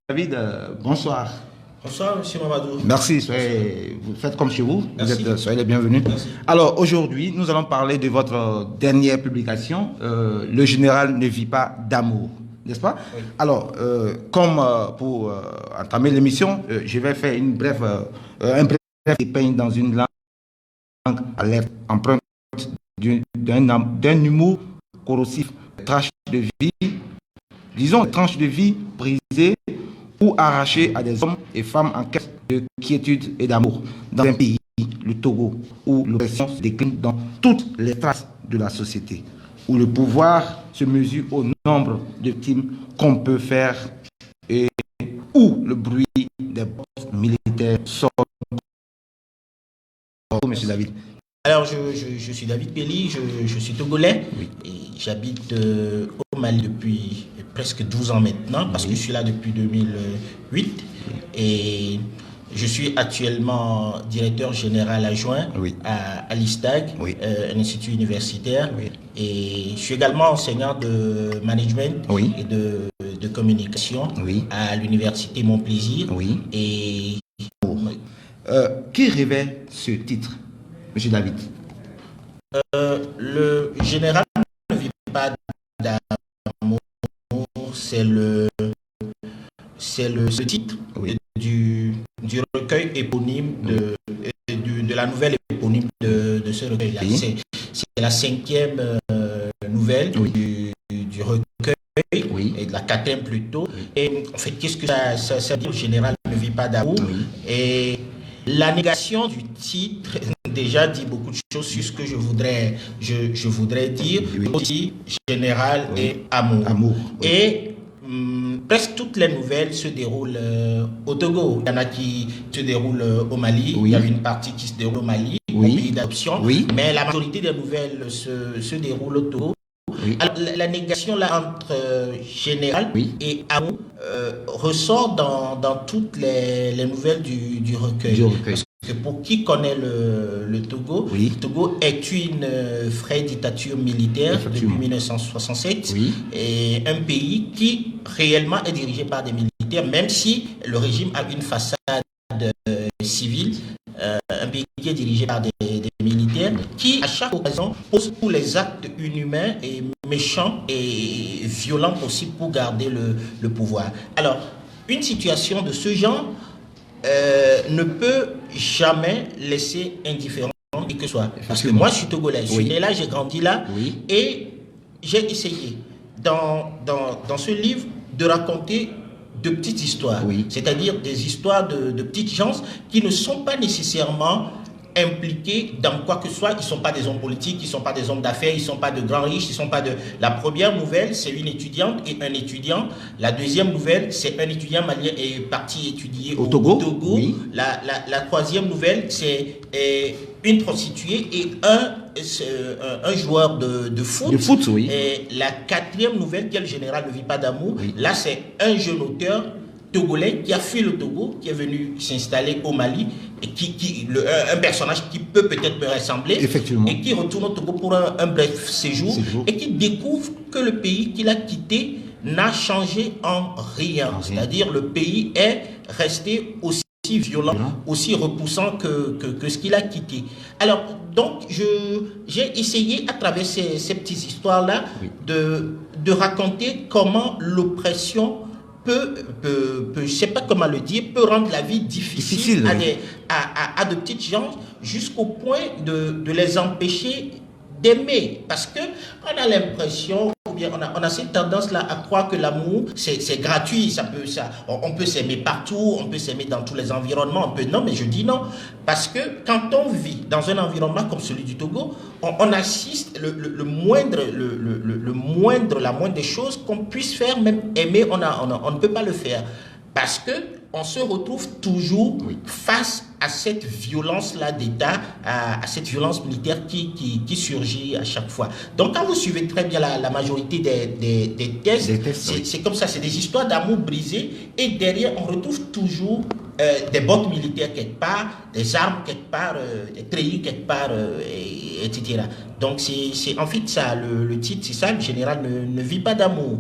David, bonsoir. Bonsoir, monsieur Mamadou. Merci, vous faites comme chez vous. Soyez les bienvenus. Merci. Alors, aujourd'hui, nous allons parler de votre dernière publication, Le général ne vit pas d'amour, n'est-ce pas? Oui. Alors, pour entamer l'émission, je vais faire un bref dépeint dans une langue alerte, empreinte d'un humour corrosif, tranche de vie, disons, tranche de vie brisée ou arrachée à des hommes et femmes en quête de quiétude et d'amour dans un pays, le Togo, où l'oppression se décline dans toutes les traces de la société, où le pouvoir se mesure au nombre de victimes qu'on peut faire et où le bruit des bottes militaires sort. Monsieur David. Alors, je suis David Pelli, je suis togolais, Oui. et j'habite au Mali depuis presque 12 ans maintenant, parce que je suis là depuis 2008, et je suis actuellement directeur général adjoint Oui. à l'ISTAG, Oui. un institut universitaire, Oui. et je suis également enseignant de management Oui. et de communication Oui. à l'université Montplaisir. Oui. Et Qui rêvait ce titre, monsieur David? le général ne vit pas d'amour, c'est le titre Oui. du recueil éponyme de la nouvelle éponyme de ce recueil-là. Oui. C'est la 5e nouvelle Oui. du recueil, Oui. et de la 4e plutôt. Oui. Et en fait, qu'est-ce que ça veut dire? Le général ne vit pas d'amour. Oui. Et la négation du titre déjà dit beaucoup de choses sur ce que je voudrais dire. Oui. Aussi général Oui. et amour. Amour. Oui. Et presque toutes les nouvelles se déroulent au Togo. Il y en a qui se déroulent au Mali. Oui. Il y a une partie qui se déroule au Mali, Oui. au pays d'adoption. Oui. Mais la majorité des nouvelles se déroulent au Togo. Oui. Alors, la négation là entre général Oui. et amour ressort dans toutes les nouvelles du recueil. Du recueil. Parce que pour qui connaît le Togo, Oui. le Togo est une vraie dictature militaire depuis Effectivement. 1967, Oui. et un pays qui réellement est dirigé par des militaires, même si le régime a une façade civile. Un pays qui est dirigé par des militaires qui, à chaque occasion, posent tous les actes inhumains et méchants et violents possibles pour garder le pouvoir. Alors, une situation de ce genre ne peut jamais laisser indifférent qui que ce soit. Parce que moi, je suis togolais, je suis Oui. né là, j'ai grandi là, Oui. et j'ai essayé dans ce livre de raconter de petites histoires, Oui. c'est-à-dire des histoires de petites gens qui ne sont pas nécessairement impliqués dans quoi que ce soit. Ils ne sont pas des hommes politiques, ils ne sont pas des hommes d'affaires, ils ne sont pas de grands riches, ils sont pas de... La première nouvelle, c'est une étudiante et un étudiant. La deuxième nouvelle, c'est un étudiant malien est parti étudier au Togo. Oui. La troisième nouvelle, c'est une prostituée et un joueur de foot. De foot, oui. Et la quatrième nouvelle, qui est le général ne vit pas d'amour, Oui. là, c'est un jeune auteur togolais qui a fui le Togo, qui est venu s'installer au Mali, et un personnage qui peut peut-être me ressembler, Effectivement. et qui retourne au Togo pour un bref séjour, et qui découvre que le pays qu'il a quitté n'a changé en rien. C'est-à-dire le pays est resté aussi violent, aussi repoussant que ce qu'il a quitté. Alors, donc, j'ai essayé à travers ces petites histoires-là, Oui. de raconter comment l'oppression je ne sais pas comment le dire, peut rendre la vie difficile oui. à de petites gens, jusqu'au point de les empêcher d'aimer. Parce que on a l'impression, ou bien on a cette tendance-là à croire que l'amour, c'est gratuit. On peut s'aimer partout, on peut s'aimer dans tous les environnements. Non, mais je dis non. Parce que quand on vit dans un environnement comme celui du Togo, on assiste la moindre des choses qu'on puisse faire, même aimer, on ne peut pas le faire. Parce qu'on se retrouve toujours face à cette violence-là d'État, à cette violence militaire qui surgit à chaque fois. Donc, quand vous suivez très bien la majorité des tests, c'est comme ça, c'est des histoires d'amour brisées, et derrière, on retrouve toujours des bottes militaires quelque part, des armes quelque part, des treillis quelque part, etc. Donc, c'est en fait ça, le titre, c'est ça, le général ne vit pas d'amour.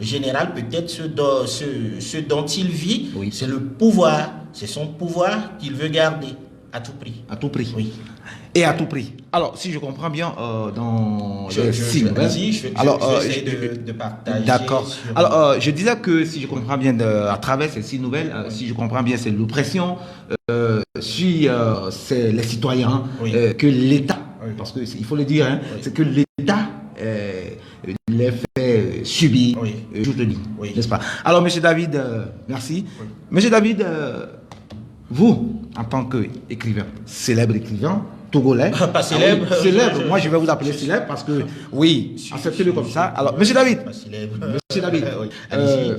Le général, peut-être ce dont il vit, Oui. c'est le pouvoir. C'est son pouvoir qu'il veut garder à tout prix. À tout prix. Oui. Et à tout prix. Alors, si je comprends bien, dans Je les vais essayer de partager. D'accord. Sur... Alors, je disais que si je comprends bien, à travers ces 6 nouvelles, si je comprends bien, c'est l'oppression sur les citoyens Oui. Que l'État, Oui. parce qu'il faut le dire, hein, Oui. c'est que l'État les fait subir Oui. jour de nuit, Oui. n'est-ce pas? Alors, Monsieur David, merci. Oui. Monsieur David, vous, en tant qu'écrivain, célèbre écrivain, togolais. Pas célèbre. Ah oui, célèbre. Moi, je vais vous appeler célèbre parce que, oui, acceptez-le comme ça. Alors, Monsieur David, Pas célèbre. Monsieur David, Oui. Allez-y.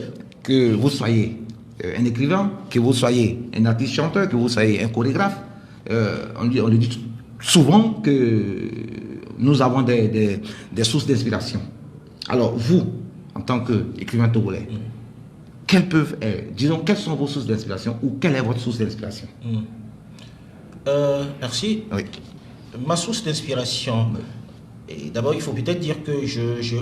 que vous soyez un écrivain, que vous soyez un artiste chanteur, que vous soyez un chorégraphe, on le dit souvent que nous avons des sources d'inspiration. Alors, vous, en tant qu'écrivain togolais, quelles sont vos sources d'inspiration ou quelle est votre source d'inspiration? Merci. Oui. Ma source d'inspiration, et d'abord il faut peut-être dire que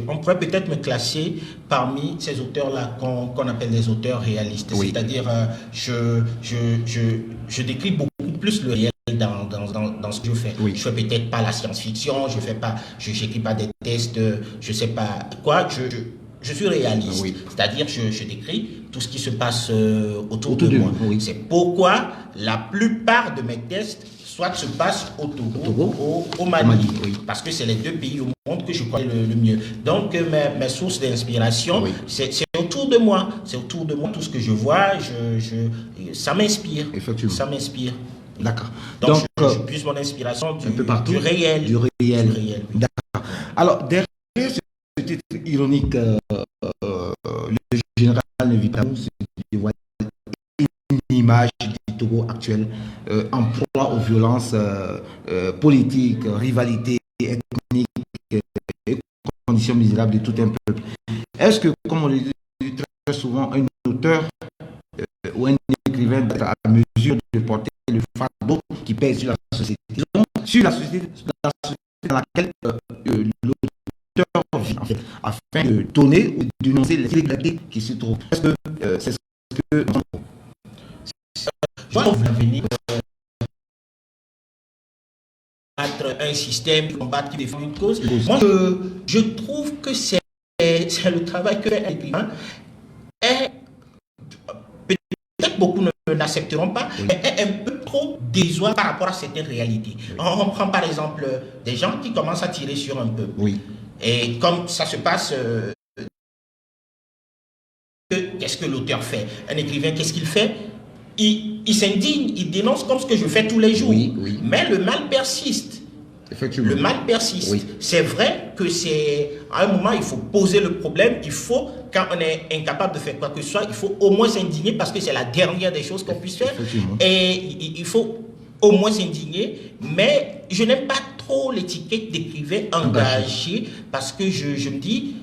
on pourrait peut-être me classer parmi ces auteurs-là qu'on appelle des auteurs réalistes. Oui. C'est-à-dire, je décris beaucoup plus le réel dans ce que je fais. Oui. Je fais peut-être pas la science-fiction, je n'écris pas des tests, je sais pas quoi, je suis réaliste. Oui. C'est-à-dire, je décris tout ce qui se passe autour Autour de de moi. nous, oui. C'est pourquoi la plupart de mes tests soit se passent au Togo, au Mali, Mali, oui. parce que c'est les deux pays au monde que je connais le mieux. Donc mes sources d'inspiration, Oui. c'est autour de moi, tout ce que je vois, ça m'inspire. Effectivement. Ça m'inspire. D'accord. Donc, je puise mon inspiration un peu partout, du réel. Du réel. Oui. D'accord. Alors, derrière ce titre ironique, le général Vitamou se dévoile une image du Togo actuel en proie aux violences politiques, rivalités ethniques et conditions misérables de tout un peuple. Est-ce que, comme on le dit très souvent, un auteur ou un écrivain doit être à mesure de porter le fardeau qui pèse sur la société, sur la société dans laquelle l'auteur vit, en fait, afin de donner ou dénoncer les inégalités qui se trouvent? Est-ce que c'est ce que Je vois l'avenir un système qui combat, qui défend une cause. Moi, je trouve que c'est le travail que fait un écrivain. Peut-être beaucoup n'accepteront pas, mais est un peu trop désolant par rapport à certaines réalités. On prend par exemple des gens qui commencent à tirer sur un peuple. Oui. Et comme ça se passe, qu'est-ce que l'auteur fait? Un écrivain, qu'est-ce qu'il fait? Il s'indigne, il dénonce comme ce que je fais tous les jours. Oui, oui. Mais le mal persiste. Effectivement. Le mal persiste. Oui. C'est vrai que à un moment, il faut poser le problème. Il faut, quand on est incapable de faire quoi que ce soit, il faut au moins s'indigner parce que c'est la dernière des choses qu'on puisse faire. Et il faut au moins s'indigner. Mais je n'aime pas trop l'étiquette d'écrivain engagé parce que je me dis,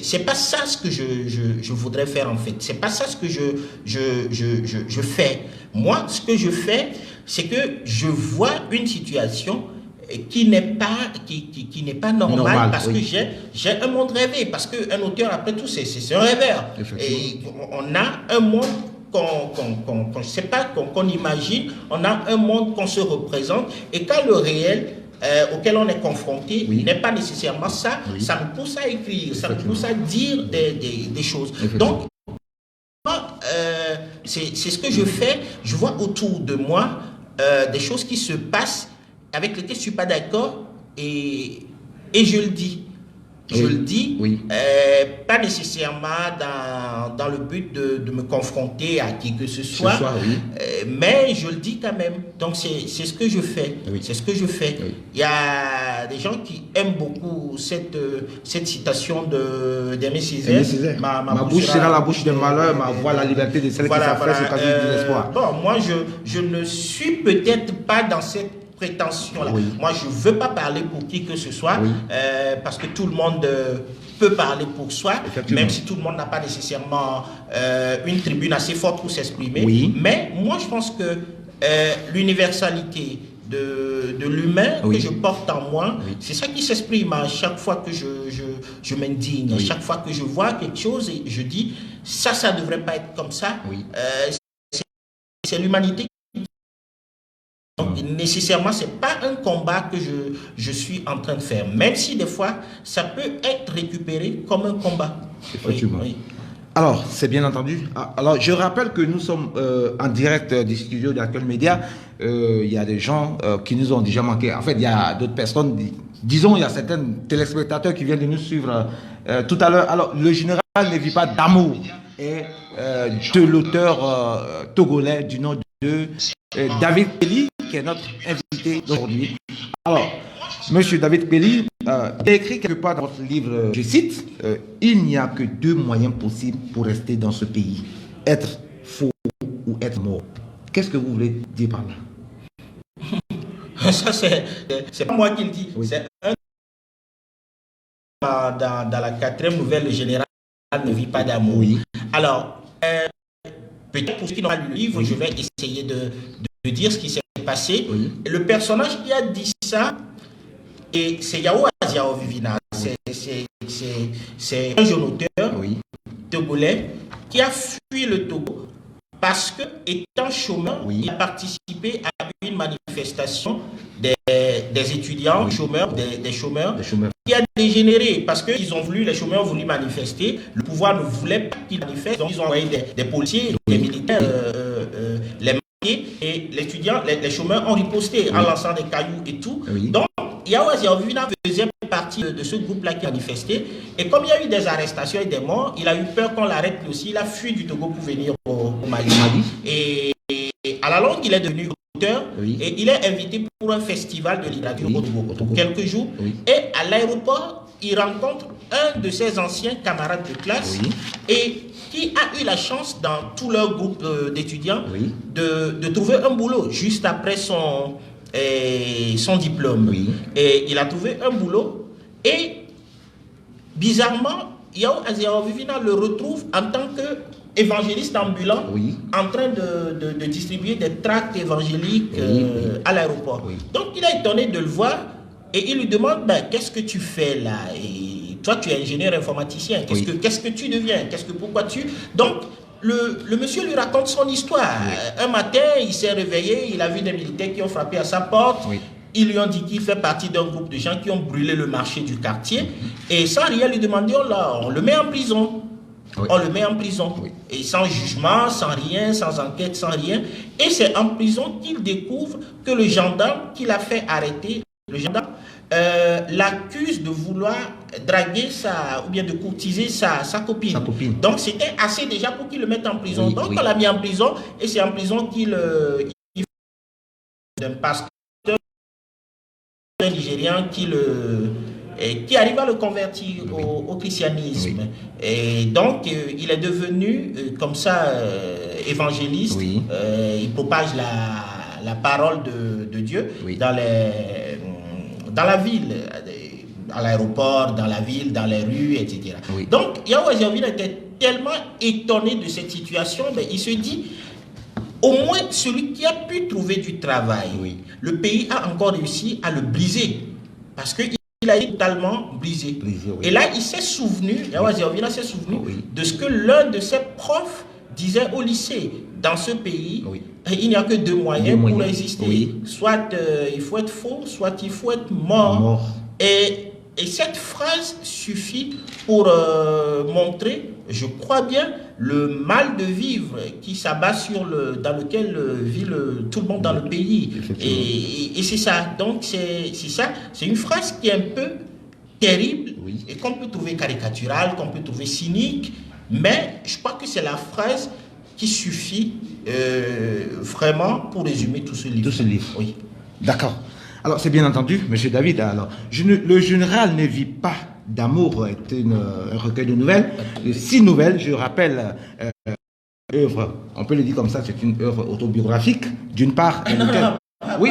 c'est pas ça ce que je voudrais faire en fait. C'est pas ça ce que je fais. Moi, ce que je fais, c'est que je vois une situation qui n'est pas normale parce que j'ai un monde rêvé. Parce qu'un auteur, après tout, c'est un rêveur. Et on a un monde qu'on imagine, on a un monde qu'on se représente. Et quand le réel auquel on est confronté n'est pas nécessairement ça, ça nous pousse à écrire, ça nous pousse à dire des choses. Donc, moi, c'est ce que je fais. Je vois autour de moi des choses qui se passent avec lesquelles je ne suis pas d'accord et je le dis. Je le dis, pas nécessairement dans le but de me confronter à qui que ce soit, mais je le dis quand même. Donc c'est ce que je fais. C'est ce que je fais. Il y a des gens qui aiment beaucoup cette citation d'Aimé Césaire. Ma bouche sera la bouche des malheurs, ma voix la liberté de celle qui s'affaisse au casus de l'espoir. Bon, moi je ne suis peut-être pas dans cette prétention-là. Moi, je ne veux pas parler pour qui que ce soit, parce que tout le monde peut parler pour soi, même si tout le monde n'a pas nécessairement une tribune assez forte pour s'exprimer. Mais moi, je pense que l'universalité de l'humain Oui. que je porte en moi. Oui. C'est ça qui s'exprime à chaque fois que je m'indigne, à Oui. chaque fois que je vois quelque chose et je dis, ça ne devrait pas être comme ça. Oui. C'est l'humanité. Donc, nécessairement, ce n'est pas un combat que je suis en train de faire, même si des fois, ça peut être récupéré comme un combat. Effectivement. Oui, oui. Alors, c'est bien entendu. Alors, je rappelle que nous sommes en direct du studio d'Actuel Média. Il y a des gens qui nous ont déjà manqué. En fait, il y a d'autres personnes, disons, il y a certains téléspectateurs qui viennent de nous suivre tout à l'heure. Alors, le général ne vit pas d'amour et de l'auteur togolais du nom de David Kelly, qui est notre invité d'aujourd'hui. Alors, Monsieur David Kelly, il a écrit quelque part dans votre livre, je cite, il n'y a que deux moyens possibles pour rester dans ce pays, être faux ou être mort. Qu'est-ce que vous voulez dire par là? Ça, c'est pas moi qui le dis. Oui. C'est un dans la quatrième nouvelle, le général ne vit pas d'amour. Oui. Alors, peut-être pour ceux qui n'ont pas lu le livre, je vais essayer de dire ce qui s'est passé. Oui. Et le personnage qui a dit ça, et c'est Yao Aziao Vivina. C'est un jeune auteur Oui. togolais qui a fui le Togo parce que, étant chômeur, Oui. il a participé à une manifestation des étudiants chômeurs, des chômeurs, Les chômeurs. qui a dégénéré parce que les chômeurs ont voulu manifester, le pouvoir ne voulait pas qu'ils manifestent, donc ils ont envoyé des policiers, des militaires, les marquer, et les étudiants, les chômeurs ont riposté en lançant des cailloux et tout. Oui. Donc, Yao Aziavivina faisait partie de ce groupe-là qui a manifesté, et comme il y a eu des arrestations et des morts, il a eu peur qu'on l'arrête lui aussi, il a fui du Togo pour venir au Mali. Et à la longue, il est devenu auteur, Oui. et il est invité pour un festival de littérature Oui. au Togo, pour quelques jours. Oui. Et à l'aéroport, il rencontre un de ses anciens camarades de classe, Oui. et qui a eu la chance, dans tout leur groupe d'étudiants, Oui. de trouver un boulot juste après son diplôme. Oui. Et il a trouvé un boulot, et bizarrement, Yao Aziavivina le retrouve en tant qu'évangéliste ambulant, Oui. en train de distribuer des tracts évangéliques Oui. à l'aéroport. Oui. Donc il est étonné de le voir, et il lui demande, ben, qu'est-ce que tu fais là? Et toi, tu es ingénieur informaticien, qu'est-ce que tu deviens? Pourquoi tu... Donc, le monsieur lui raconte son histoire. Un matin, il s'est réveillé, il a vu des militaires qui ont frappé à sa porte. Oui. Ils lui ont dit qu'il fait partie d'un groupe de gens qui ont brûlé le marché du quartier. Et sans rien lui demander, on le met en prison. Oui. On le met en prison. Oui. Et sans jugement, sans rien, sans enquête, sans rien. Et c'est en prison qu'il découvre que le gendarme qui l'a fait arrêter, le gendarme, l'accuse de vouloir draguer ou bien de courtiser sa copine. Sa copine. Donc c'était assez déjà pour qu'il le mette en prison. Oui, Donc oui. on l'a mis en prison, et c'est en prison qu'il d'un pasteur nigérian qui arrive à le convertir au christianisme. Oui. Et donc il est devenu comme ça évangéliste. Oui. Il propage la parole de Dieu Oui. dans la ville, à l'aéroport, dans la ville, dans les rues, etc. Oui. Donc Yao Aziavivina était tellement étonné de cette situation, mais il se dit, au moins celui qui a pu trouver du travail, Oui. le pays a encore réussi à le briser, parce qu'il a été totalement brisé. Oui. Et là, il s'est souvenu, Yao Aziavivina s'est souvenu Oui. de ce que l'un de ses profs disait au lycée. Dans ce pays, Oui. il n'y a que deux moyens pour exister. Oui. Soit il faut être faux, soit il faut être mort. Et cette phrase suffit pour montrer, je crois bien, le mal de vivre qui s'abat dans lequel vit tout le monde dans le pays. Et c'est ça. Donc c'est ça. C'est une phrase qui est un peu terrible, Oui. et qu'on peut trouver caricaturale, qu'on peut trouver cynique, mais je crois que c'est la phrase qui suffit vraiment pour résumer tout ce livre. Tout ce livre. Oui. D'accord. Alors, c'est bien entendu, Monsieur David. Alors, le général ne vit pas d'amour est un recueil de nouvelles. 6 nouvelles, je rappelle, œuvre, on peut le dire comme ça, c'est une œuvre autobiographique, d'une part. Oui,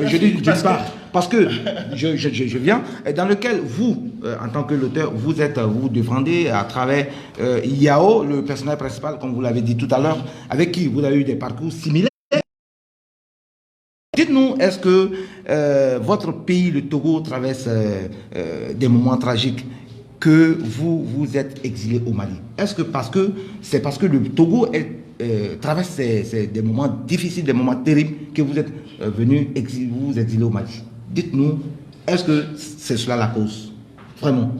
je dis d'une part, parce que je viens, dans lequel vous, en tant que l'auteur, vous défendez à travers Yao, le personnage principal, comme vous l'avez dit tout à l'heure, avec qui vous avez eu des parcours similaires. dites-nous, est-ce que votre pays, le Togo, traverse des moments tragiques que vous êtes exilé au Mali? Est-ce que c'est parce que le Togo traverse des moments difficiles, des moments terribles que vous êtes vous exilé au Mali? Dites-nous, est-ce que c'est cela la cause? Vraiment?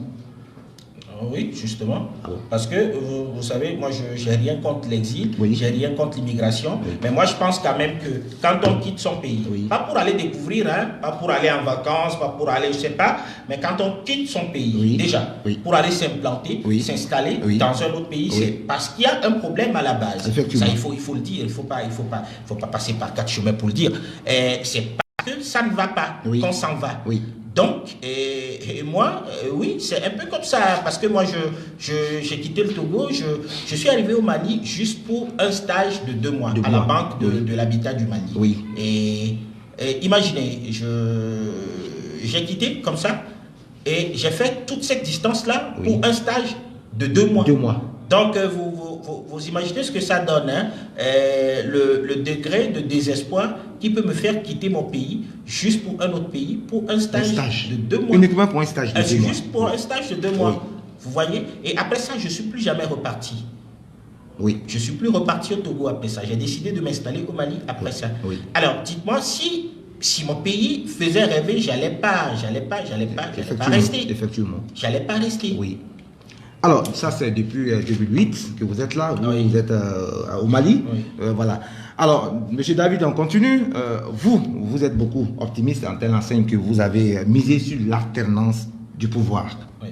Oui, justement. Parce que, vous savez, moi, je n'ai rien contre l'exil, Oui. j'ai rien contre l'immigration. Oui. Mais moi, je pense quand même que quand on quitte son pays, Oui. pas pour aller découvrir, hein, pas pour aller en vacances, pas pour aller, je sais pas, mais quand on quitte son pays, Oui. déjà, Oui. pour aller s'implanter, Oui. s'installer Oui. dans un autre pays, Oui. c'est parce qu'il y a un problème à la base. Effectivement. Ça, il faut le dire, il faut pas passer par quatre chemins pour le dire. C'est parce que ça ne va pas Oui. qu'on s'en va. Oui. Donc, et moi, oui, c'est un peu comme ça, parce que moi, j'ai quitté le Togo, je suis arrivé au Mali juste pour un stage de 2 mois à la Banque de l'Habitat du Mali. Oui. Et imaginez, j'ai quitté comme ça, et j'ai fait toute cette distance-là Oui. pour un stage de 2 mois. 2 mois. Donc, vous imaginez ce que ça donne, hein? Le degré de désespoir qui peut me faire quitter mon pays juste pour un autre pays, pour un stage de 2 mois. Uniquement pour un stage de 2 mois. Juste pour un stage de 2 mois. Oui. Vous voyez? Et après ça, je ne suis plus jamais reparti. Oui. Je ne suis plus reparti au Togo après ça. J'ai décidé de m'installer au Mali après ça. Oui. Alors, dites-moi, si mon pays faisait rêver, j'allais pas rester. Effectivement. J'allais pas rester. Oui. Alors, ça, c'est depuis 2008 que vous êtes là, Oui. vous êtes au Mali. Oui. Voilà. Alors, M. David, on continue. Vous êtes beaucoup optimiste en telle enseigne que vous avez misé sur l'alternance du pouvoir, Oui.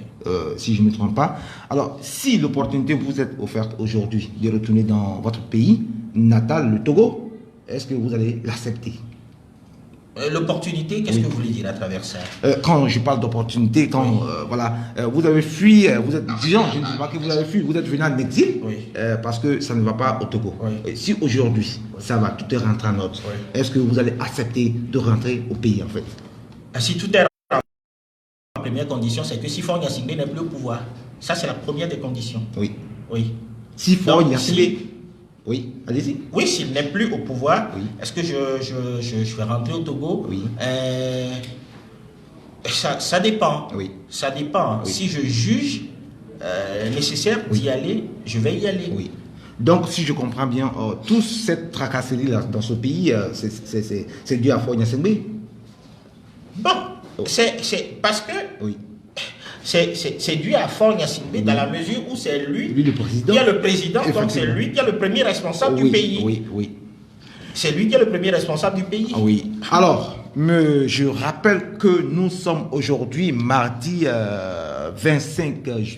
si je ne me trompe pas. Alors, si l'opportunité vous est offerte aujourd'hui de retourner dans votre pays natal, le Togo, est-ce que vous allez l'accepter? L'opportunité, qu'est-ce que vous voulez dire à travers ça? Quand je parle d'opportunité, voilà, vous avez fui, disons, je ne dis pas que vous avez fui, vous êtes venu en exil, Oui. parce que ça ne va pas au Togo. Oui. Et si aujourd'hui, ça va, tout est rentré en ordre, Oui. est-ce que vous allez accepter de rentrer au pays, en fait? Si tout est la première condition, c'est que si Faure Gnassingbé n'est plus au pouvoir. Ça, c'est la première des conditions. Oui. Oui. Si Faure Donc, Gnassingbé, oui, allez-y. Oui, s'il n'est plus au pouvoir, Oui. est-ce que je vais rentrer au Togo? Oui. Ça dépend. Oui. Ça dépend. Oui. Si je juge nécessaire d'y aller, je vais y aller. Oui. Donc, si je comprends bien, toute cette tracasserie là, dans ce pays, c'est dû à Faure Gnassingbé? Bon, c'est parce que Oui. c'est dû à Faure Gnassingbé dans la mesure où c'est lui le président. qui est le président, donc c'est Effectivement. lui qui est le premier responsable Oui, du pays. oui, oui. C'est lui qui est le premier responsable du pays. Oui. Alors, je rappelle que nous sommes aujourd'hui mardi 25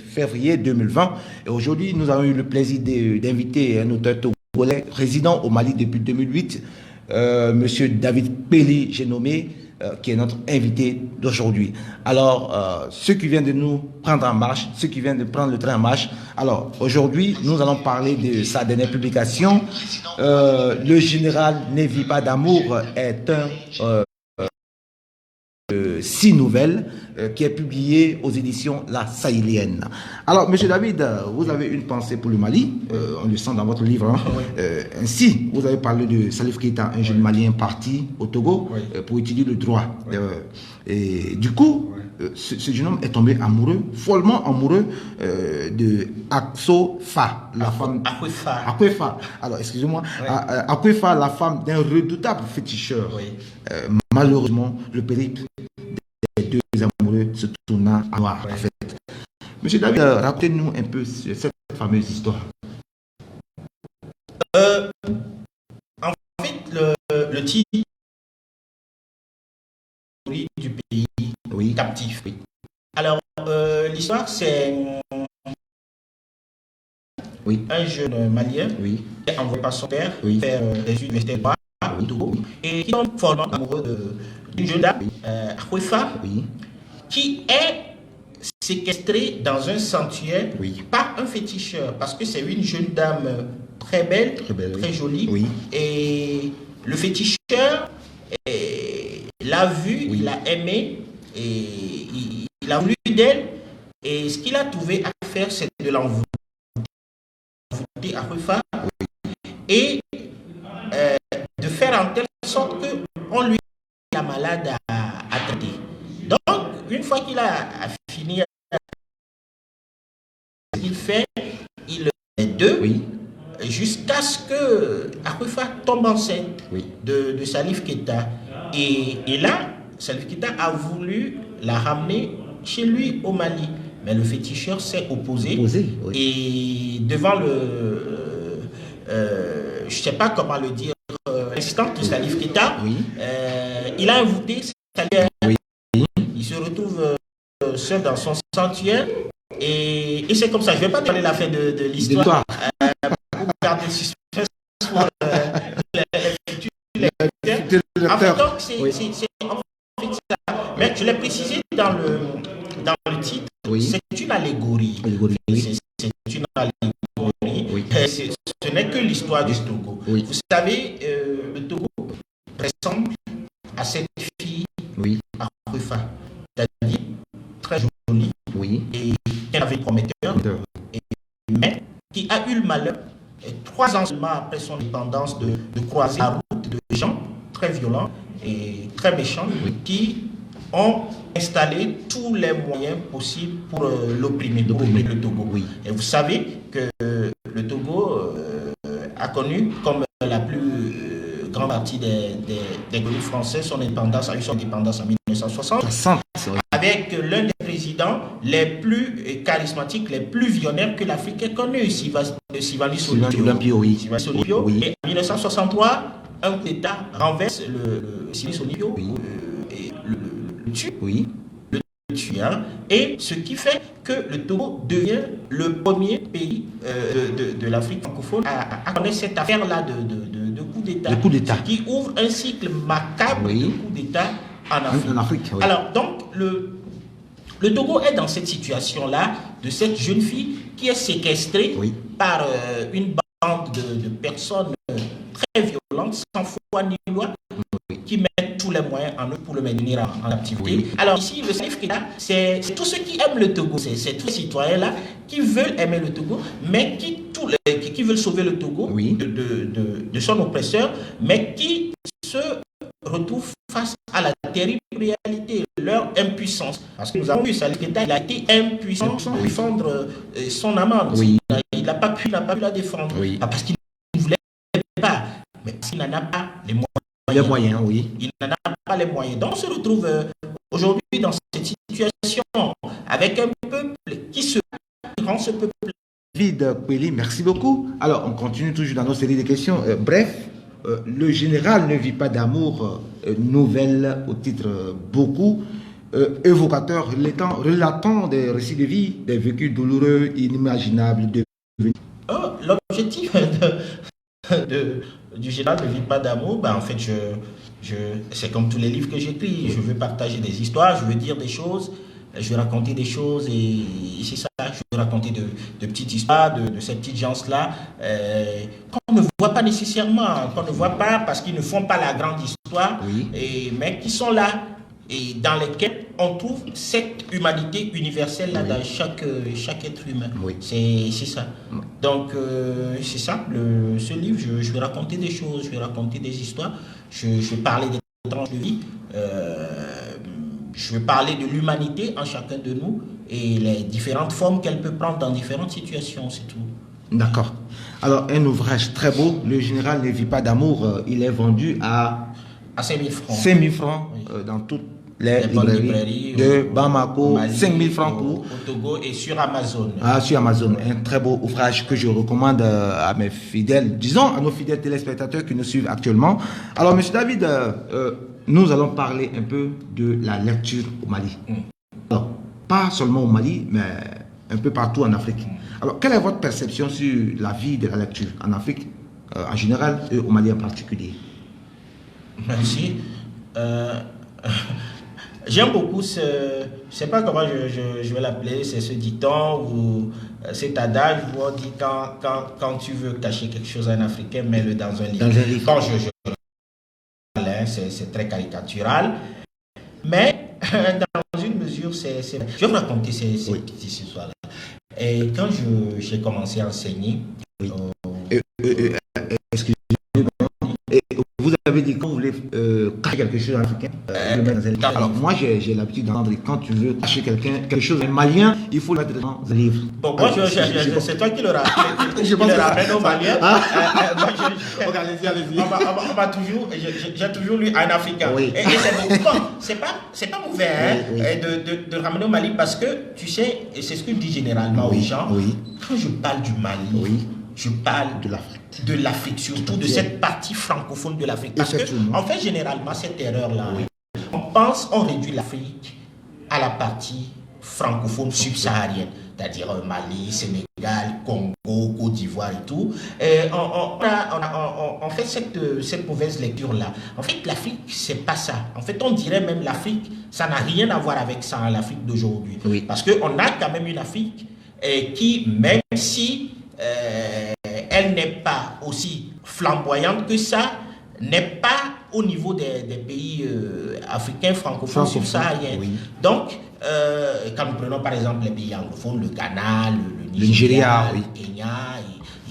février 2020. Et aujourd'hui, nous avons eu le plaisir d'inviter un auteur togolais résident au Mali depuis 2008, Monsieur David Pelli, j'ai nommé, qui est notre invité d'aujourd'hui. Alors, ceux qui viennent de nous prendre en marche, ceux qui viennent de prendre le train en marche. Alors, aujourd'hui, nous allons parler de sa dernière publication. Le général ne vit pas d'amour est un 6 nouvelles qui est publié aux éditions La Sahélienne. Alors, Monsieur David, vous avez une pensée pour le Mali, on le sent dans votre livre. Hein. Oui. Ainsi, vous avez parlé de Salif Keita, un jeune Malien parti au Togo pour étudier le droit. Et du coup, ce jeune homme est tombé amoureux, follement amoureux de Akso-Fa, la femme... Akwefa. Alors, excusez-moi. Akwefa, la femme d'un redoutable féticheur. Oui. Malheureusement, le périple des deux amoureux se tourna en noir, en fait. Monsieur David, racontez-nous un peu cette fameuse histoire. En fait, le titre du pays captif. Oui. Alors, l'histoire, c'est un jeune Malien qui est envoyé par son père faire des universités de droit au Togo et qui tombe follement amoureux d'une jeune dame, Akwefa, qui est séquestrée dans un sanctuaire par un féticheur, parce que c'est une jeune dame très belle, très jolie, et le féticheur l'a vue, il l'a aimée, et il a voulu d'elle, et ce qu'il a trouvé à faire, c'est de l'envoûter à Akwefa et de faire en telle sorte qu'on lui malade à traiter. Donc, une fois qu'il a fini, il fait, il les deux, Oui. jusqu'à ce que Akoufa tombe enceinte Oui. de Salif Keita. Et là, Salif Keita a voulu la ramener chez lui au Mali. Mais le féticheur s'est opposé. Oui. Et devant je ne sais pas comment le dire, l'instant de Salif Keita, Oui. il a invité Salif. Oui. Il se retrouve seul dans son sanctuaire. Et c'est comme ça. Je ne vais pas donner la fin de l'histoire. Pour garder le suspense pour les lecteurs. En fait, donc, c'est ça. Mais je l'ai précisé dans le titre. Oui. C'est une allégorie. C'est une allégorie. Oui. Ce n'est que l'histoire du Togo. Oui. Vous savez, le Togo ressemble à cette fille à Rufa. C'est-à-dire très jolie. Oui. Et qui avait prometteur. Mais qui a eu le malheur, 3 ans seulement après son indépendance, de croiser la route de gens très violents et très méchants qui ont installé tous les moyens possibles pour l'opprimer, pour opprimer le Togo. Oui. Et vous savez que le Togo a connu, comme la plus grande partie des colonies françaises, a eu son indépendance en 1960, avec l'un des présidents les plus charismatiques, les plus visionnaires que l'Afrique ait connu, Sylvanus Olympio. Et en 1963, un coup d'État renverse Sylvanus Olympio et le tue. Oui. Le tue, hein, et ce qui fait que le Togo devient le premier pays de l'Afrique francophone à connaître cette affaire-là de coup d'État. Qui ouvre un cycle macabre de coup d'État en Afrique. Alors, donc, le Togo est dans cette situation-là de cette jeune fille qui est séquestrée par une bande de personnes très violentes, sans foi ni loi, qui mettent tous les moyens en eux pour le maintenir en activité. Alors ici, le Salif Keita, c'est tous ceux qui aiment le Togo, c'est tous les citoyens-là qui veulent aimer le Togo, mais qui veulent sauver le Togo de son oppresseur, mais qui se retrouvent face à la terrible réalité, leur impuissance. Parce que nous avons vu, Salif Keita, il a été impuissant pour défendre son amante. Il n'a pas pu la défendre. Pas parce qu'il ne voulait pas, mais parce qu'il n'en a pas les moyens. Il n'en a pas les moyens. Donc on se retrouve aujourd'hui dans cette situation avec un peuple qui se rend ce peuple. David Kweli, merci beaucoup. Alors on continue toujours dans nos séries de questions. Bref, le général ne vit pas d'amour, nouvelle au titre beaucoup évocateur, relatant des récits de vie, des vécus douloureux, inimaginables. L'objectif du général ne vit pas d'amour, en fait, c'est comme tous les livres que j'écris. Je veux partager des histoires, je veux dire des choses, je veux raconter des choses et c'est ça. Je veux raconter de petites histoires de ces petites gens-là qu'on ne voit pas nécessairement, qu'on ne voit pas parce qu'ils ne font pas la grande histoire, mais qui sont là et dans lesquels on trouve cette humanité universelle là dans chaque être humain. C'est ça. Donc c'est ça. Ce livre, je vais raconter des choses, je vais raconter des histoires, je vais parler des tranches de vie, je vais parler de l'humanité en chacun de nous et les différentes formes qu'elle peut prendre dans différentes situations, c'est tout. D'accord. Alors un ouvrage très beau, Le général ne vit pas d'amour, il est vendu à 5 000 francs. 5 000 francs dans toutes les librairies de Bamako, 5 000 francs pour au Togo et sur Amazon. Sur Amazon, un très beau ouvrage que je recommande à mes fidèles, disons à nos fidèles téléspectateurs qui nous suivent actuellement. Alors, Monsieur David, nous allons parler un peu de la lecture au Mali. Alors, pas seulement au Mali, mais un peu partout en Afrique. Alors, quelle est votre perception sur la vie de la lecture en Afrique en général et au Mali en particulier? Merci. J'aime beaucoup je ne sais pas comment je vais l'appeler, c'est ce dicton ou cet adage où on dit quand tu veux cacher quelque chose à un Africain, mets-le dans un livre. Quand c'est très caricatural, mais dans une mesure, je vais vous raconter ces petites histoires-là. Et quand j'ai commencé à enseigner... Excusez-moi, vous avez avez dit quand vous voulez cacher quelque chose en africain, le mettre dans un livre. Alors moi j'ai l'habitude d'entendre quand tu veux cacher quelque chose, un malien, il faut le mettre dans un livre. Bon, moi c'est toi qui le ramène au malien. Allez-y. On m'a toujours, j'ai toujours lu un africain. Oui. Et c'est pas mauvais de ramener au Mali parce que tu sais, et c'est ce que je dis généralement aux gens. Oui. Quand je parle du Mali, je parle de l'Afrique, surtout de cette partie francophone de l'Afrique. Parce que, en fait, généralement, cette erreur-là, on réduit l'Afrique à la partie francophone subsaharienne, c'est-à-dire Mali, Sénégal, Congo, Côte d'Ivoire et tout. On fait cette mauvaise lecture-là. En fait, l'Afrique, c'est pas ça. En fait, on dirait même l'Afrique, ça n'a rien à voir avec ça, l'Afrique d'aujourd'hui. Oui. Parce qu'on a quand même une Afrique qui, même si elle n'est pas aussi flamboyante que ça, n'est pas au niveau des pays africains francophones subsahariens. Oui. Donc, quand nous prenons par exemple les pays anglophones, le Ghana, le Nigeria, le Kenya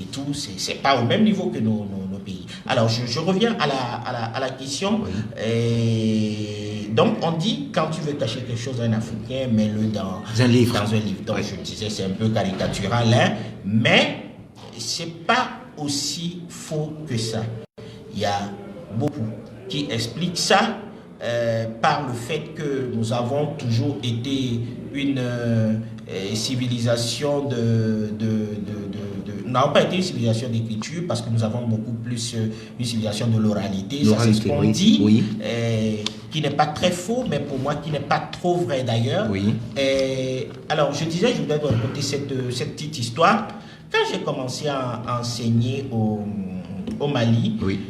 et tout, c'est pas au même niveau que nos pays. Alors, je reviens à la question. Oui. Donc, on dit, quand tu veux cacher quelque chose à un Africain, mets-le dans un livre. Donc, oui. Je disais, c'est un peu caricatural, hein, mais c'est pas aussi faux que ça. Il y a beaucoup qui expliquent ça par le fait que nous avons toujours été une civilisation nous n'avons pas été une civilisation d'écriture parce que nous avons beaucoup plus une civilisation de l'oralité. Ça, c'est ce qu'on dit, oui. Qui n'est pas très faux, mais pour moi, qui n'est pas trop vrai d'ailleurs. Oui. Alors, je disais, je voudrais vous raconter cette petite histoire. Quand j'ai commencé à enseigner au Mali, oui.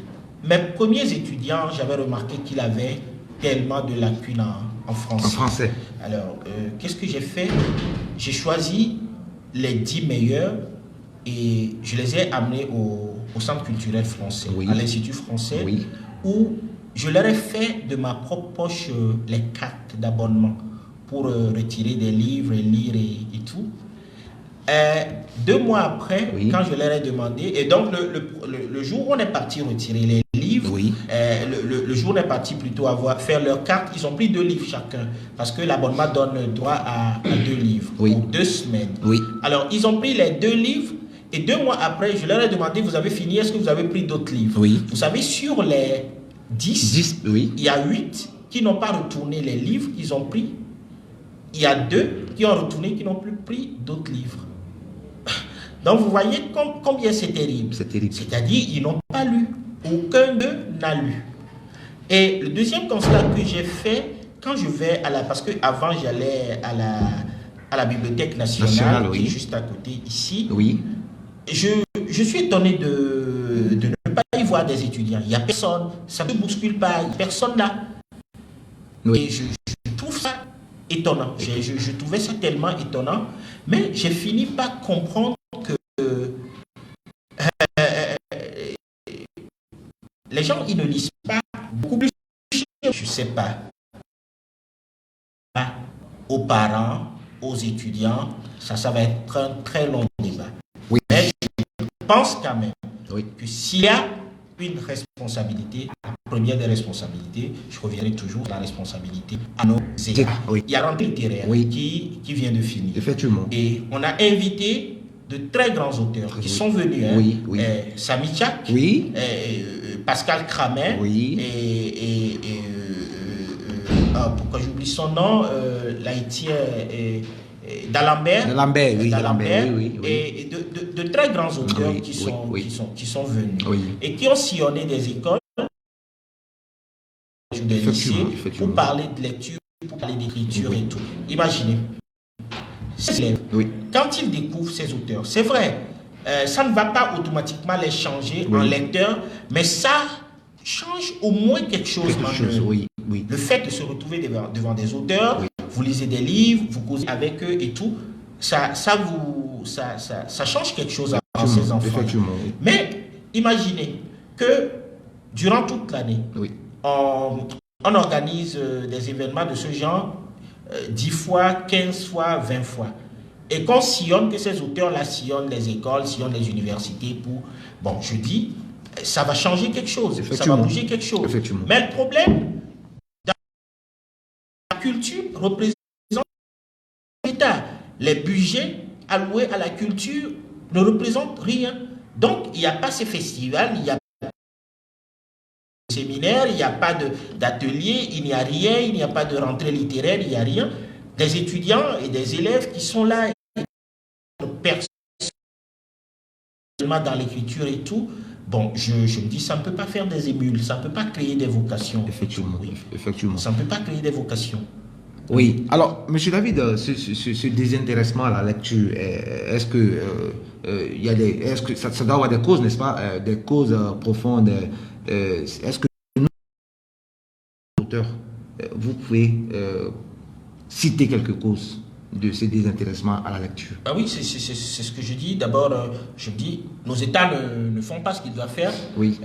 Mes premiers étudiants, j'avais remarqué qu'ils avaient tellement de lacunes en français. En français. Alors, qu'est-ce que j'ai fait? J'ai choisi les 10 meilleurs et je les ai amenés au Centre culturel français, oui. À l'Institut français, oui. Où je leur ai fait de ma propre poche les cartes d'abonnement pour retirer des livres et lire et tout. 2 mois après, oui. Quand je leur ai demandé, et donc le jour où on est parti retirer les livres, oui. Le jour où on est parti plutôt faire leur carte, ils ont pris 2 livres chacun, parce que l'abonnement donne droit à 2 livres, oui. Pour 2 semaines. Oui. Alors, ils ont pris les 2 livres, et 2 mois après, je leur ai demandé, vous avez fini, est-ce que vous avez pris d'autres livres? Oui. Vous savez, sur les 10, oui. Il y a 8 qui n'ont pas retourné les livres qu'ils ont pris. Il y a 2 qui ont retourné, qui n'ont plus pris d'autres livres. Donc, vous voyez combien c'est terrible. C'est terrible. C'est-à-dire, ils n'ont pas lu. Aucun d'eux n'a lu. Et le deuxième constat que j'ai fait, quand je vais parce qu'avant, j'allais à la Bibliothèque nationale oui. Qui est juste à côté ici. Oui. Je suis étonné de ne pas y voir des étudiants. Il n'y a personne. Ça ne bouscule pas. Il n'y a personne là. Oui. Et je trouve ça étonnant. Je trouvais ça tellement étonnant. Mais j'ai fini par comprendre que les gens, ils ne lisent pas beaucoup plus. Je ne sais pas. Aux parents, aux étudiants, ça va être un très long débat. Oui. Mais je pense quand même oui. Que s'il y a une responsabilité, la première des responsabilités, je reviendrai toujours à la responsabilité à nos égards. Oui. Il y a rentrée littéraire oui. qui vient de finir. Effectivement. Et on a invité de très grands auteurs qui oui. Sont venus. Hein, oui, oui. Samy Tchak, oui. Pascal Kramer, oui. Pourquoi j'oublie son nom, l'haïtien d'Alembert. D'Alembert, oui. D'Alembert, oui, oui. Et de très grands auteurs oui, qui sont venus oui. Et qui ont sillonné des écoles, des lycées, pour parler de lecture, pour parler d'écriture oui. Et tout. Imaginez. Oui. Quand ils découvrent ces auteurs, c'est vrai, ça ne va pas automatiquement les changer oui. En lecteurs, mais ça change au moins quelque chose. Oui. Oui. Le fait de se retrouver devant des auteurs, oui. Vous lisez des livres, vous causez avec eux et tout, ça change quelque chose à ces enfants. Oui. Mais imaginez que durant toute l'année, oui. On organise des événements de ce genre 10 fois, 15 fois, 20 fois. Et qu'on sillonne, que ces auteurs-là sillonnent les écoles, sillonnent les universités pour... Bon, je dis, ça va changer quelque chose, ça va bouger quelque chose. Mais le problème, la culture représente l'État. Les budgets alloués à la culture ne représentent rien. Donc, il n'y a pas ces festivals, il n'y a pas de séminaires, il n'y a pas d'ateliers, il n'y a rien, il n'y a pas de rentrée littéraire, il n'y a rien. Des étudiants et des élèves qui sont là, personnellement dans l'écriture et tout. Bon, je me dis, ça ne peut pas faire des émules, ça ne peut pas créer des vocations. Effectivement, oui. Effectivement. Ça ne peut pas créer des vocations. Oui. Alors, M. David, ce désintéressement à la lecture, est-ce que est-ce que ça doit avoir des causes, n'est-ce pas, des causes profondes. Est-ce que nous, auteurs, vous pouvez citer quelques causes de ce désintéressement à la lecture? Ah oui, c'est ce que je dis. D'abord, je dis, nos États ne font pas ce qu'ils doivent faire. Oui.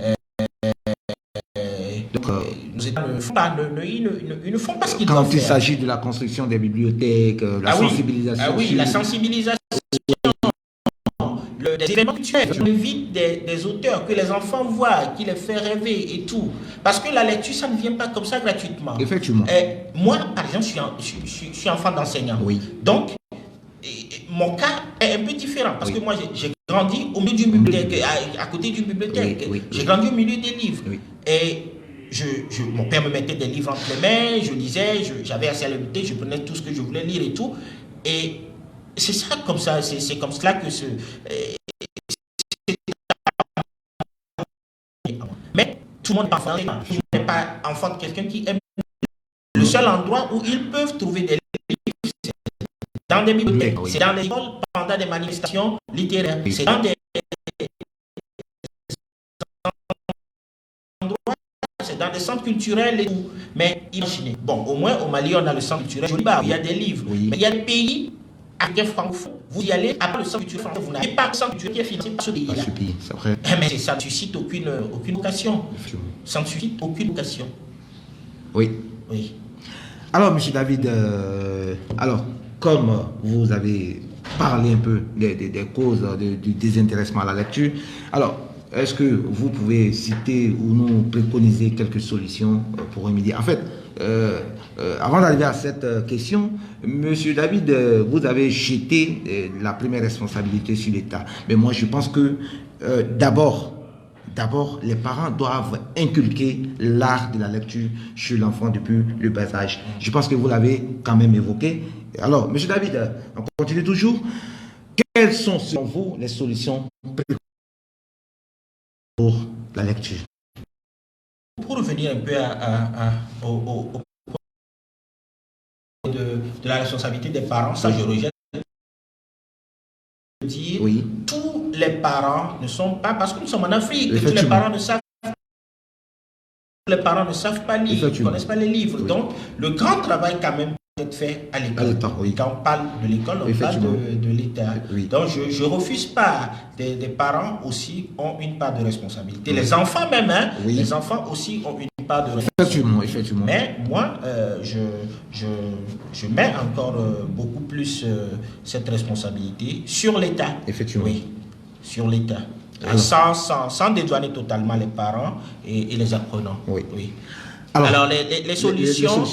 Donc, nos États ne font pas, ils ne font pas ce qu'ils doivent faire. Quand il s'agit de la construction des bibliothèques, la sensibilisation. Ah oui, la sensibilisation. Des événements culturels, j'invite des auteurs que les enfants voient, qui les fait rêver et tout. Parce que la lecture, ça ne vient pas comme ça gratuitement. Effectivement. Moi, par exemple, je suis enfant d'enseignant. Oui. Donc, mon cas est un peu différent. Parce que moi, j'ai grandi au milieu d'une bibliothèque, à côté d'une bibliothèque. J'ai grandi au milieu des livres. Et mon père me mettait des livres entre les mains, je lisais, j'avais assez à l'écouter, je prenais tout ce que je voulais lire et tout. Et c'est ça, comme ça, c'est comme cela que mais tout le monde n'est pas enfant de quelqu'un qui aime. Le seul endroit où ils peuvent trouver des livres, c'est dans des bibliothèques, c'est dans les écoles pendant des manifestations littéraires, c'est dans des endroits, c'est dans des centres culturels et tout. Mais imaginez, bon, au moins au Mali, on a le centre culturel Joliba, il y a des livres, mais il y a des pays africains francophones. Vous y allez, après le centre culturel français, vous n'avez pas le centre culturel qui est financé par ce pays-là. Mais ça ne suscite aucune vocation. Ça ne suscite aucune vocation. Oui. Oui. Alors, M. David, alors, comme vous avez parlé un peu des causes du désintéressement à la lecture, alors, est-ce que vous pouvez citer ou nous préconiser quelques solutions pour remédier? En fait, avant d'arriver à cette question, M. David, vous avez jeté la première responsabilité sur l'État. Mais moi, je pense que d'abord, les parents doivent inculquer l'art de la lecture chez l'enfant depuis le bas âge. Je pense que vous l'avez quand même évoqué. Alors, M. David, on continue toujours. Quelles sont, selon vous, les solutions pour la lecture? Pour revenir un peu au de la responsabilité des parents, ça je rejette. Dire, tous les parents ne sont pas, parce que nous sommes en Afrique, tous les parents ne savent pas lire, ils ne connaissent pas les livres. Donc, le grand travail quand même peut être fait à l'école. Quand on parle de l'école, on parle de l'État. Donc, je ne refuse pas. Des parents aussi ont une part de responsabilité. Les enfants même, hein, les enfants aussi ont une part de responsabilité. Effectivement. Mais moi, je mets encore beaucoup plus cette responsabilité sur l'État. Effectivement. Oui, sur l'État. Sans dédouaner totalement les parents et les apprenants. Oui. Alors les solutions,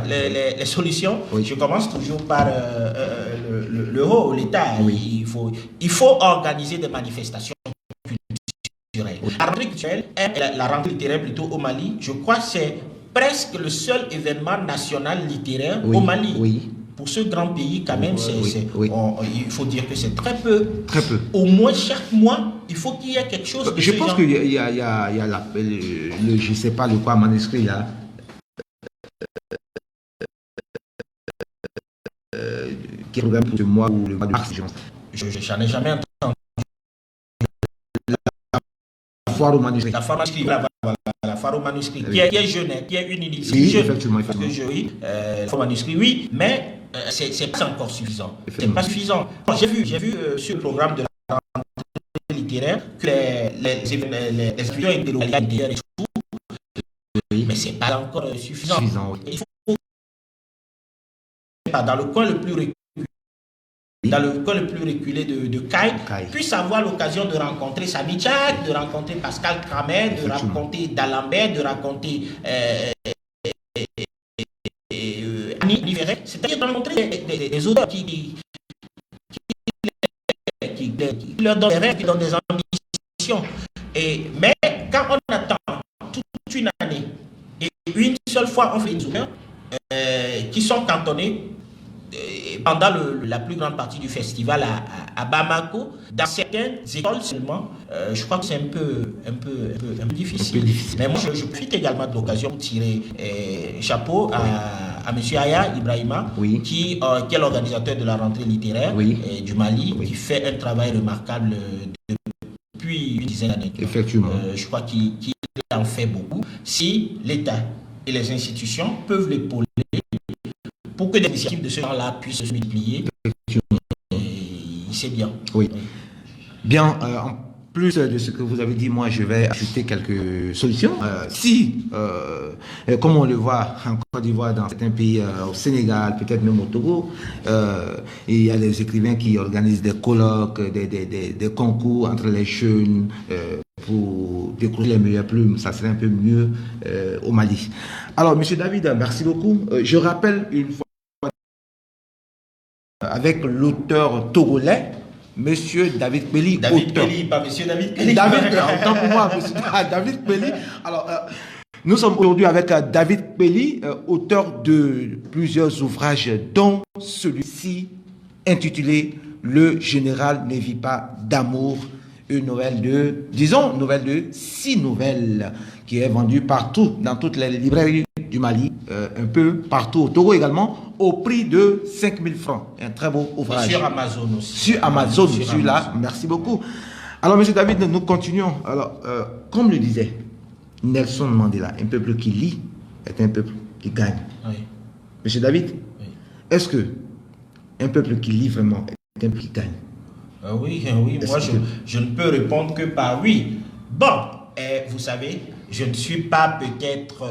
les solutions, je commence toujours par le haut, l'État. Il faut organiser des manifestations culturelles. La rentrée culturelle, la rentrée littéraire plutôt au Mali, je crois que c'est presque le seul événement national littéraire au Mali. Pour ce grand pays, quand même, il faut dire que c'est très peu. Très peu. Au moins, chaque mois, il faut qu'il y ait quelque chose. Je pense qu'il y a je ne sais pas le quoi manuscrit là. Qui est programmé pour ce mois ou le mois de mars. J'en ai jamais entendu. La foire au manuscrit. La foire au manuscrit, la foire au manuscrit, qui est jeune, qui est une initiative. Effectivement. La foire au manuscrit, oui, mais c'est pas encore suffisant. C'est pas suffisant. J'ai vu sur le programme de la rentrée littéraire que les étudiants étaient localisés et tout, mais c'est pas encore suffisant. Il faut dans le coin le plus reculé, dans le coin le plus reculé de Caille, puisse avoir l'occasion de rencontrer Sami Tchak, de rencontrer Pascal Kramer, de rencontrer D'Alembert, de rencontrer Annie Liveret, c'est-à-dire de rencontrer des auteurs qui leur donnent des rêves, qui donnent des ambitions. Mais quand on attend toute une année et une seule fois on fait des auteurs qui sont cantonnés pendant la plus grande partie du festival à Bamako, dans certaines écoles seulement, je crois que c'est un peu difficile. Mais moi, je profite également de l'occasion de tirer chapeau à M. Aya Ibrahima, qui est l'organisateur de la rentrée littéraire du Mali, qui fait un travail remarquable depuis une dizaine d'années. Effectivement. Je crois qu'il en fait beaucoup. Si l'État et les institutions peuvent l'épauler pour que des initiatives de ce genre-là puissent se multiplier, c'est bien. Oui. Bien, en plus de ce que vous avez dit, moi je vais ajouter quelques solutions. Comme on le voit en Côte d'Ivoire, dans certains pays, au Sénégal, peut-être même au Togo, il y a des écrivains qui organisent des colloques, des concours entre les jeunes pour découvrir les meilleures plumes. Ça serait un peu mieux au Mali. Alors, M. David, merci beaucoup. Je rappelle une fois avec l'auteur togolais, Monsieur David Pelly. David Pelly, pas Monsieur David Pelly. Autant pour moi, Monsieur David Pelly. Alors, nous sommes aujourd'hui avec David Pelly, auteur de plusieurs ouvrages, dont celui-ci intitulé Le général ne vit pas d'amour, une nouvelle de 6 nouvelles, qui est vendue partout, dans toutes les librairies du Mali, un peu partout au Togo également, au prix de 5 000 francs. Un très beau ouvrage. Et sur Amazon aussi. Sur Amazon, celui-là. Merci beaucoup. Alors, M. David, nous continuons. Alors, comme le disait Nelson Mandela, un peuple qui lit est un peuple qui gagne. Oui. M. David, est-ce que un peuple qui lit vraiment est un peuple qui gagne? Oui, moi je ne peux répondre que par oui. Bon, vous savez, je ne suis pas peut-être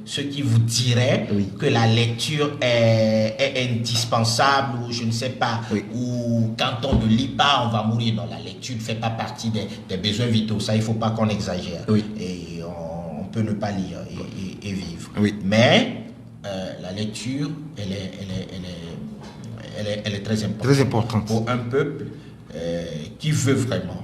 ce qui vous dirait que la lecture est indispensable, ou je ne sais pas, ou quand on ne lit pas, on va mourir. Non, la lecture ne fait pas partie des besoins vitaux. Ça, il ne faut pas qu'on exagère. Et on peut ne pas lire et vivre. Mais la lecture, elle est très importante. Très importante. Pour un peuple qui veut vraiment,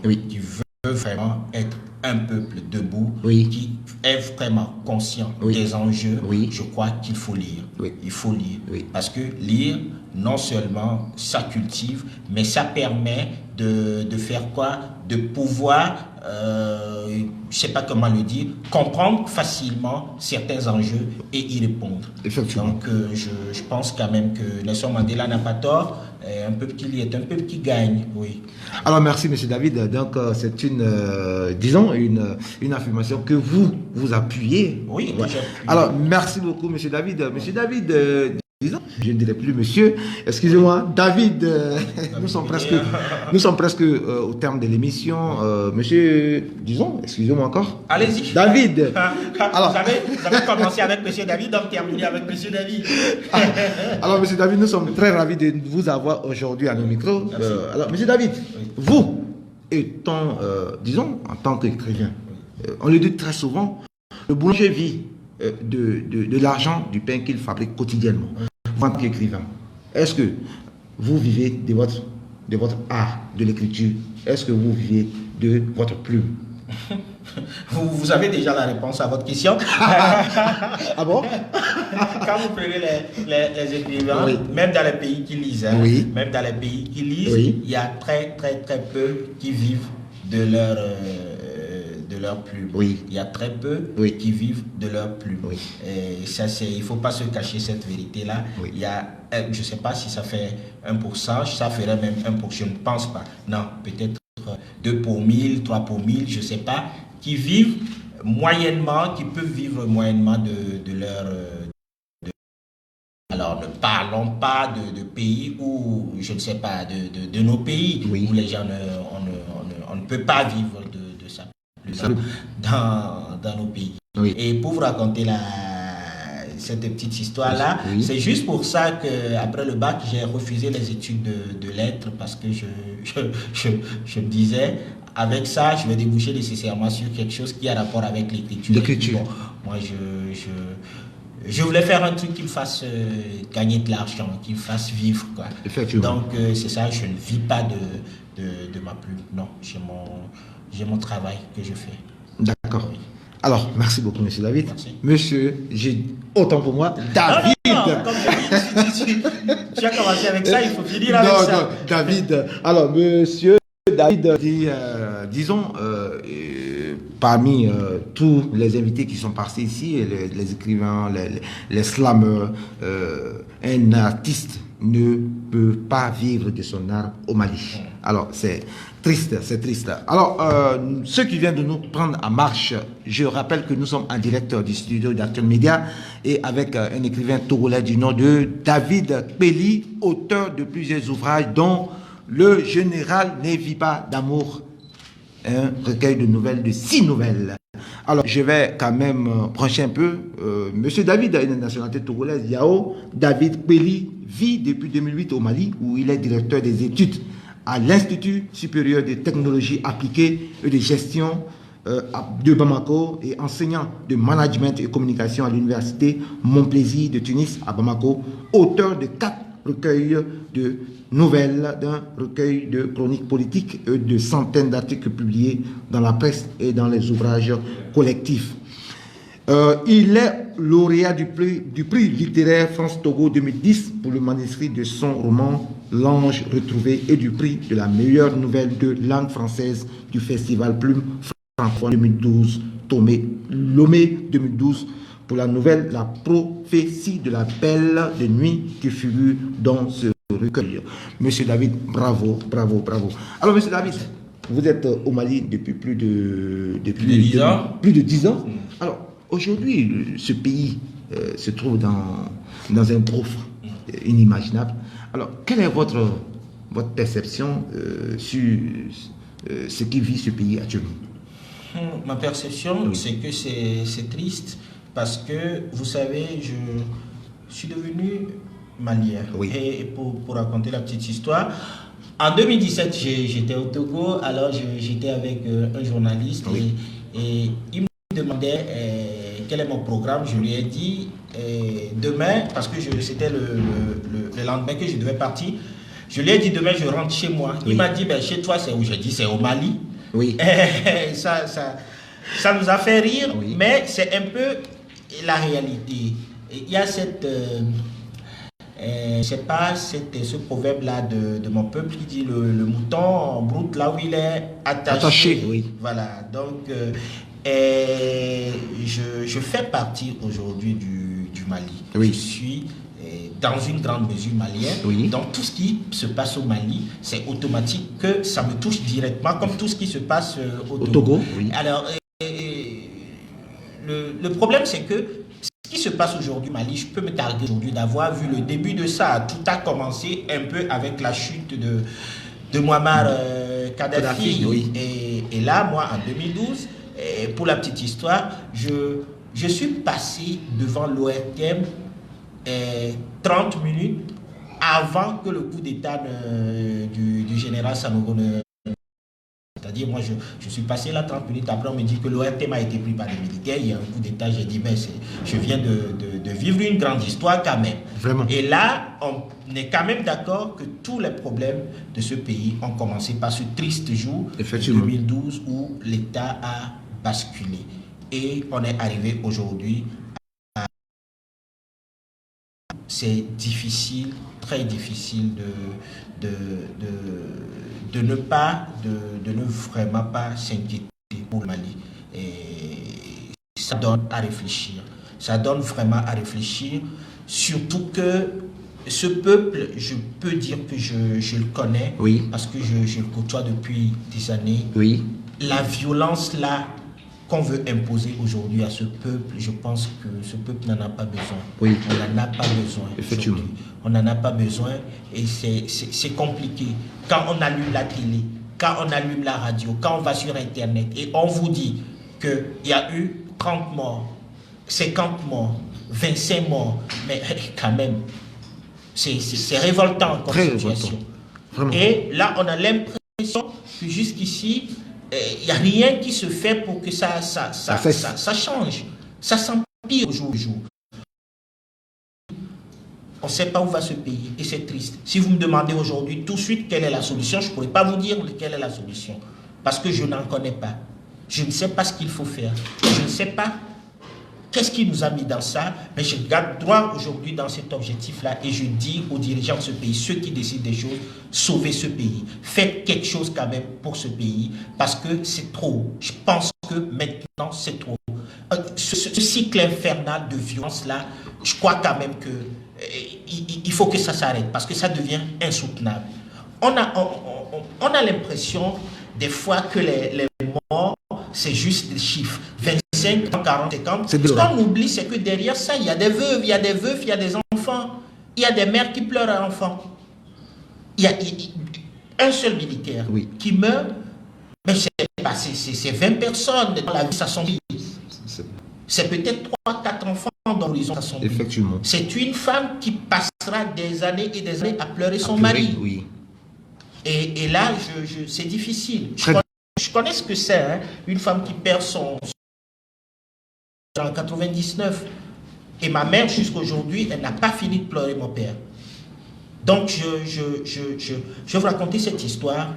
être un peuple debout, qui est vraiment conscient des enjeux, je crois qu'il faut lire. Il faut lire. Parce que lire, non seulement ça cultive, mais ça permet de faire quoi? De pouvoir, je ne sais pas comment le dire, comprendre facilement certains enjeux et y répondre. Donc, je pense quand même que Nelson Mandela n'a pas tort. Un peuple qui lit est un peuple qui gagne, Alors, merci, M. David. Donc, c'est une affirmation que vous appuyez. Oui, déjà. Alors, merci beaucoup, M. David. M. David, disons, je ne dirais plus monsieur, excusez-moi, David, nous sommes presque au terme de l'émission. Monsieur, disons, excusez-moi encore. Allez-y. David. Alors, vous avez commencé avec monsieur David, donc terminé avec monsieur David. Alors, monsieur David, nous sommes très ravis de vous avoir aujourd'hui à nos micros. Alors, monsieur David, vous, étant, disons, en tant qu'écrivain, on le dit très souvent, le boulanger vit de l'argent, du pain qu'il fabrique quotidiennement. En tant qu'écrivain, est-ce que vous vivez de votre art, de l'écriture? Est-ce que vous vivez de votre plume? Vous avez déjà la réponse à votre question. Ah bon? Quand vous prenez les écrivains, même dans les pays qui lisent, même dans les pays qui lisent, il y a très très très peu qui vivent de leur plume. Il y a très peu qui vivent de leur plume. Et ça, il ne faut pas se cacher cette vérité-là. Il y a, je ne sais pas si ça fait 1%, ça ferait même 1%, je ne pense pas. Non, peut-être 2 pour 1000, 3 pour 1000, je ne sais pas, qui vivent moyennement, qui peuvent vivre moyennement de leur... Alors, ne parlons pas de pays où, je ne sais pas, de nos pays, où les gens, on ne peut pas vivre de ça. Dans nos pays. Et pour vous raconter cette petite histoire-là. Oui. C'est juste pour ça qu'après le bac, j'ai refusé les études de lettres parce que je me disais, avec ça, je vais déboucher nécessairement sur quelque chose qui a rapport avec l'écriture. L'écriture. Bon, moi, je voulais faire un truc qui me fasse gagner de l'argent, qui me fasse vivre, quoi. Effectivement. Donc, c'est ça, je ne vis pas de ma plume. Non, j'ai mon travail que je fais. D'accord. Oui. Alors, merci beaucoup, monsieur David. Merci. Monsieur, j'ai autant pour moi, David. Non, comme je dis, tu as commencé avec ça, il faut finir avec ça. Non, David. Alors, monsieur David dit, disons, parmi tous les invités qui sont passés ici, les écrivains, les slammeurs, un artiste ne peut pas vivre de son art au Mali. Alors, c'est triste, c'est triste. Alors, ceux qui viennent de nous prendre en marche, je rappelle que nous sommes en direct du studio d'Actuel Média et avec un écrivain togolais du nom de David Kpeli, auteur de plusieurs ouvrages dont Le Général ne vit pas d'amour, un recueil de nouvelles, de 6 nouvelles. Alors, je vais quand même brancher un peu. Monsieur David a une nationalité togolaise, Yao. David Kpeli vit depuis 2008 au Mali, où il est directeur des études à l'Institut supérieur de technologie appliquée et de gestion de Bamako et enseignant de management et communication à l'université Montplaisir de Tunis à Bamako, auteur de 4 recueils de nouvelles, d'un recueil de chroniques politiques et de centaines d'articles publiés dans la presse et dans les ouvrages collectifs. Il est lauréat du prix littéraire France-Togo 2010 pour le manuscrit de son roman L'Ange retrouvé et du prix de la meilleure nouvelle de langue française du festival Plume francophone 2012, Lomé 2012, pour la nouvelle La prophétie de la belle de nuit qui figure dans ce recueil. Monsieur David, bravo, bravo, bravo. Alors, monsieur David, vous êtes au Mali depuis plus de 10 ans. Plus de 10 ans. Alors, aujourd'hui, ce pays se trouve dans un gouffre inimaginable. Alors, quelle est votre perception sur ce qui vit ce pays actuellement? Ma perception, c'est que c'est triste parce que, vous savez, je suis devenu malien. Oui. Et pour raconter la petite histoire, en 2017, j'étais au Togo, alors j'étais avec un journaliste et il me demandait quel est mon programme. Je lui ai dit demain, parce que c'était le lendemain que je devais partir, je lui ai dit demain je rentre chez moi. Il m'a dit chez toi c'est où? J'ai dit c'est au Mali. Oui. Ça nous a fait rire, mais c'est un peu la réalité. Il y a ce proverbe-là de mon peuple qui dit le mouton en broute là où il est attaché. Oui. Voilà, donc je fais partie aujourd'hui du Mali. Oui. Je suis dans une grande mesure malienne. Oui. Donc tout ce qui se passe au Mali, c'est automatique que ça me touche directement, comme tout ce qui se passe au Togo. Oui. Alors, le problème, c'est que ce qui se passe aujourd'hui au Mali, je peux me targuer aujourd'hui d'avoir vu le début de ça. Tout a commencé un peu avec la chute de Muammar Kadhafi. Oui. Et là, moi, en 2012, pour la petite histoire, je suis passé devant l'ORTM 30 minutes avant que le coup d'état du général Sanogo ne... C'est-à-dire, moi, je suis passé là 30 minutes après, on me dit que l'ORTM a été pris par des militaires, il y a un coup d'état, j'ai dit, je viens de vivre une grande histoire quand même. Vraiment. Et là, on est quand même d'accord que tous les problèmes de ce pays ont commencé par ce triste jour de 2012 où l'État a basculé. Et on est arrivé aujourd'hui. C'est difficile, très difficile de ne vraiment pas s'inquiéter pour le Mali. Et ça donne à réfléchir. Ça donne vraiment à réfléchir, surtout que ce peuple, je peux dire que je le connais, parce que je le côtoie depuis des années. Oui. La violence là qu'on veut imposer aujourd'hui à ce peuple, je pense que ce peuple n'en a pas besoin. Oui. On n'en a pas besoin. Effectivement. On n'en a pas besoin et c'est compliqué. Quand on allume la télé, quand on allume la radio, quand on va sur Internet et on vous dit qu'il y a eu 30 morts, 50 morts, 25 morts. Mais quand même, c'est révoltant comme Très situation. Vraiment. Et là, on a l'impression que jusqu'ici, il n'y a rien qui se fait pour que ça change. Ça s'empire au jour le jour. On ne sait pas où va ce pays et c'est triste. Si vous me demandez aujourd'hui tout de suite quelle est la solution, je ne pourrais pas vous dire quelle est la solution. Parce que je n'en connais pas. Je ne sais pas ce qu'il faut faire. Je ne sais pas qu'est-ce qui nous a mis dans ça. Mais je garde droit aujourd'hui dans cet objectif-là et je dis aux dirigeants de ce pays, ceux qui décident des choses, sauvez ce pays. Faites quelque chose quand même pour ce pays parce que c'est trop. Je pense que maintenant c'est trop. Ce cycle infernal de violence-là, je crois quand même que il faut que ça s'arrête parce que ça devient insoutenable. On a l'impression des fois que les morts, c'est juste des chiffres. 25, 30, 40, 50. Ce qu'on oublie, c'est que derrière ça, il y a des veuves, il y a des veufs, il y a des enfants. Il y a des mères qui pleurent à l'enfant. Il y a un seul militaire qui meurt, mais c'est 20 personnes dans la vie, ça sont c'est peut-être 3, 4 enfants dans l'horizon. Effectivement. C'est une femme qui passera des années et des années à pleurer son mari. Oui. Et là, c'est difficile. Je connais ce que c'est, hein, une femme qui perd son en 99. Et ma mère, jusqu'à aujourd'hui, elle n'a pas fini de pleurer mon père. Donc, je vais vous raconter cette histoire.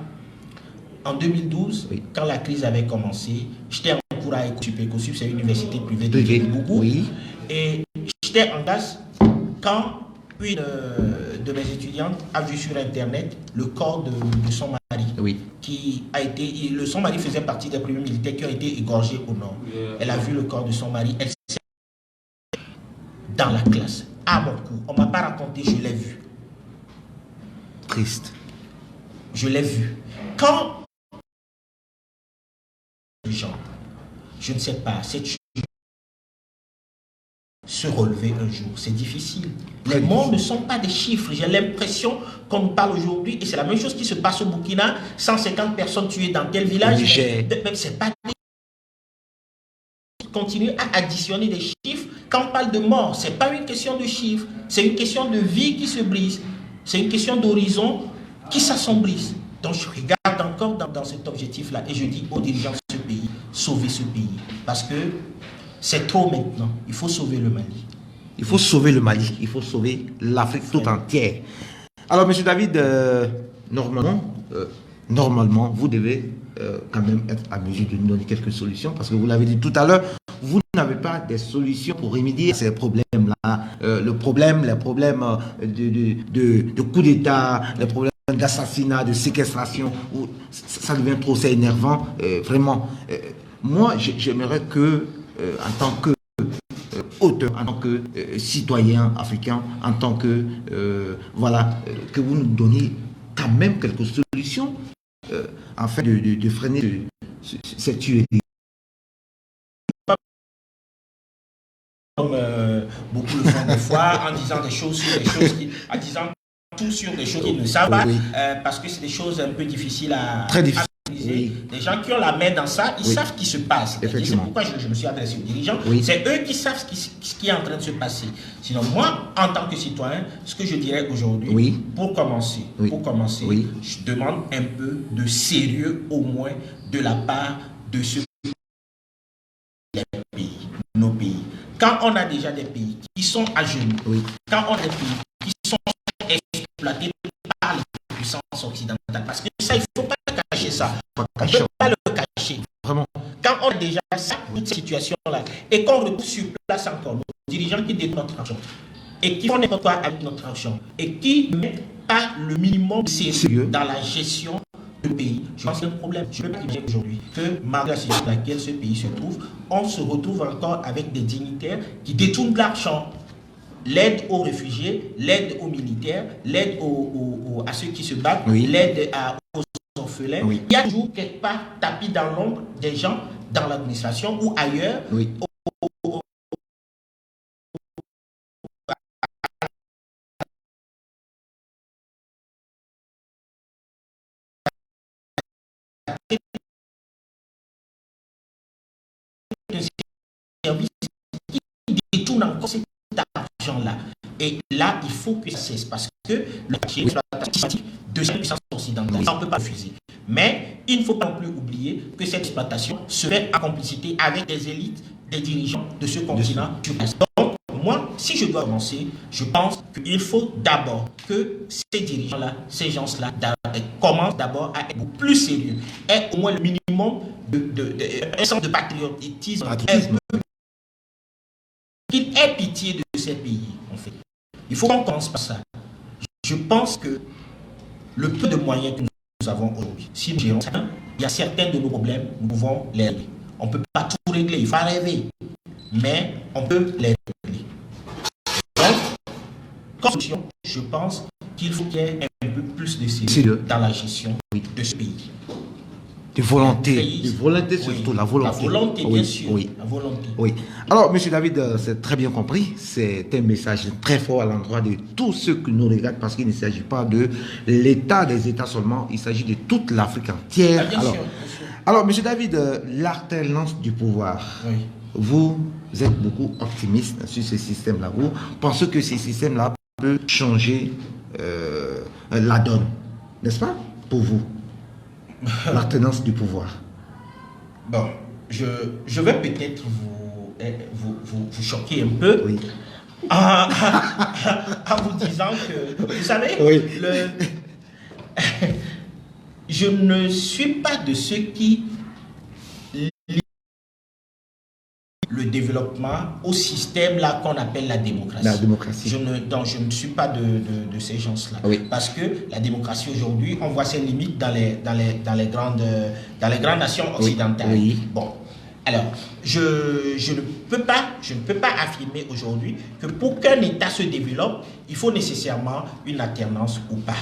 En 2012, quand la crise avait commencé, j'étais en cours à Ecosub, c'est une université privée de Kédougou. Et j'étais en classe quand une de mes étudiantes a vu sur Internet le corps de son mari, qui a été, son mari faisait partie des premiers militaires qui ont été égorgés au nord. Elle a vu le corps de son mari, elle s'est dans la classe, à mon cours. On ne m'a pas raconté, je l'ai vu. Triste. Je l'ai vu. Quand les gens, je ne sais pas, se relever un jour, c'est difficile. Les morts ne sont pas des chiffres. J'ai l'impression qu'on nous parle aujourd'hui, et c'est la même chose qui se passe au Burkina, 150 personnes tuées dans tel village. Mais c'est pas des... Continuer à additionner des chiffres. Quand on parle de mort, c'est pas une question de chiffres, c'est une question de vie qui se brise. C'est une question d'horizon qui s'assombrisse. Donc je regarde encore dans cet objectif-là et je dis aux dirigeants de ce pays, sauvez ce pays. Parce que c'est trop maintenant. Il faut sauver le Mali. Il faut sauver le Mali. Il faut sauver l'Afrique tout entière. Alors, M. David, normalement, vous devez quand même être à mesure de nous donner quelques solutions. Parce que vous l'avez dit tout à l'heure, vous n'avez pas des solutions pour remédier à ces problèmes-là. Les problèmes de coup d'État, les problèmes d'assassinat, de séquestration, ça devient trop, c'est énervant. Vraiment, moi, j'aimerais que, en tant que auteur, en tant que citoyen africain, en tant que, que vous nous donniez quand même quelques solutions afin de freiner cette tuerie. Comme beaucoup le font des fois, en disant des choses sur des choses en disant tout sur des choses qu'ils ne savent pas, parce que c'est des choses un peu difficiles à... Très difficiles. Les gens qui ont la main dans ça, ils savent ce qui se passe. C'est pourquoi je me suis adressé aux dirigeants. C'est eux qui savent ce qui est en train de se passer. Sinon, moi, en tant que citoyen, ce que je dirais aujourd'hui, pour commencer, je demande un peu de sérieux, au moins, de la part de ceux pays, nos pays. Quand on a déjà des pays qui sont à genoux, quand on a des pays qui sont exploités par les puissances occidentales, parce que ça, il ne faut pas cacher ça. On ne peut pas le cacher. Vraiment. Quand on a déjà ça, toute cette situation-là, et qu'on retrouve sur place encore nos dirigeants qui détournent notre argent, et qui font n'importe quoi avec notre argent, et qui ne mettent pas le minimum de sérieux dans la gestion du pays, je pense qu'il y a un problème. Je ne peux pas imaginer aujourd'hui que, malgré la situation dans laquelle ce pays se trouve, on se retrouve encore avec des dignitaires qui détournent de l'argent. L'aide aux réfugiés, l'aide aux militaires, l'aide à ceux qui se battent, l'aide aux orphelins. Il y a toujours quelque part tapis dans l'ombre des gens dans l'administration ou ailleurs. Service qui détourne encore argent-là. Et là, il faut que ça cesse parce que l'exploitation de cette puissance occidentale, ça on ne peut pas refuser. Mais il ne faut pas non plus oublier que cette exploitation se fait en complicité avec des élites, des dirigeants de ce continent. Donc, moi, si je dois avancer, je pense qu'il faut d'abord que ces dirigeants-là, ces gens-là, commencent d'abord à être beaucoup plus sérieux. Et au moins le minimum un sens de patriotisme. Qu'il ait pitié de ces pays, en fait. Il faut qu'on commence par ça. Je pense que le peu de moyens que nous avons aujourd'hui, si nous gérons ça, il y a certains de nos problèmes, nous pouvons les régler. On ne peut pas tout régler, il faut rêver. Mais on peut les régler. Donc, comme solution, je pense qu'il faut qu'il y ait un peu plus de sérieux dans la gestion de ce pays. De volonté. De volonté surtout, la volonté. La volonté, bien sûr. Oui. La volonté. Oui. Alors, M. David, c'est très bien compris. C'est un message très fort à l'endroit de tous ceux qui nous regardent parce qu'il ne s'agit pas de l'État des États seulement, il s'agit de toute l'Afrique entière. Bien sûr. Alors, M. David, l'alternance du pouvoir, vous êtes beaucoup optimiste sur ce système-là. Vous pensez que ce système-là peut changer la donne, n'est-ce pas, pour vous? L'alternance du pouvoir. Bon, je vais peut-être vous choquer un peu en vous disant que, vous savez, je ne suis pas de ceux qui lient le développement au système là qu'on appelle la démocratie. La démocratie. Je ne suis pas de ces gens-là. Parce que la démocratie aujourd'hui, on voit ses limites dans les grandes nations occidentales. Bon, alors, je ne peux pas affirmer aujourd'hui que pour qu'un État se développe, il faut nécessairement une alternance ou pas.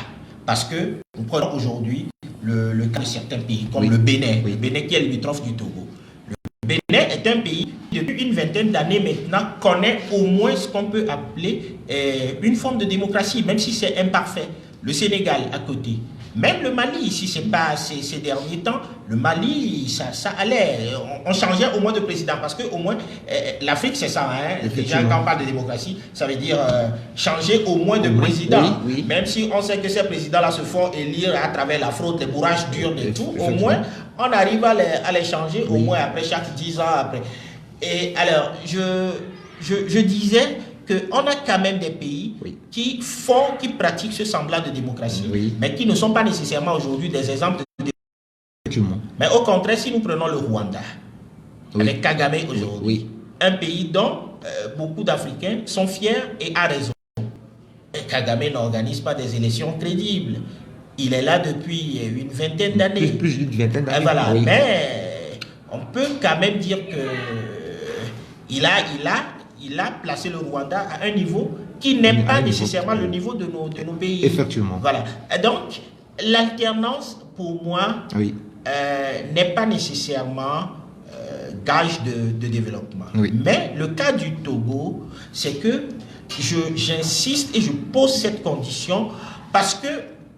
Parce que nous prenons aujourd'hui le cas de certains pays, comme le Bénin, le Bénin qui est limitrophe du Togo. Le Bénin est un pays qui, depuis une vingtaine d'années maintenant, connaît au moins ce qu'on peut appeler une forme de démocratie, même si c'est imparfait. Le Sénégal à côté. Même le Mali, ici, c'est pas ces derniers temps, le Mali, ça allait. On changeait au moins de président parce que au moins l'Afrique, c'est ça. Hein, déjà, quand on parle de démocratie, ça veut dire changer au moins de président. Même si on sait que ces présidents-là se font élire à travers la fraude, les bourrages durs et tout, au moins, on arrive à les changer au moins après chaque 10 ans après. Et alors, je disais qu'on a quand même des pays qui pratiquent ce semblant de démocratie, mais qui ne sont pas nécessairement aujourd'hui des exemples de démocratie. Mais au contraire, si nous prenons le Rwanda, avec Kagame aujourd'hui, un pays dont beaucoup d'Africains sont fiers et à raison. Et Kagame n'organise pas des élections crédibles. Il est là depuis une vingtaine d'années. Plus d'une vingtaine d'années. Voilà. Mais on peut quand même dire que il a placé le Rwanda à un niveau qui n'est pas nécessairement le niveau de nos pays. Effectivement. Voilà. Et donc, l'alternance, pour moi, n'est pas nécessairement gage de développement. Mais le cas du Togo, c'est que j'insiste et je pose cette condition parce que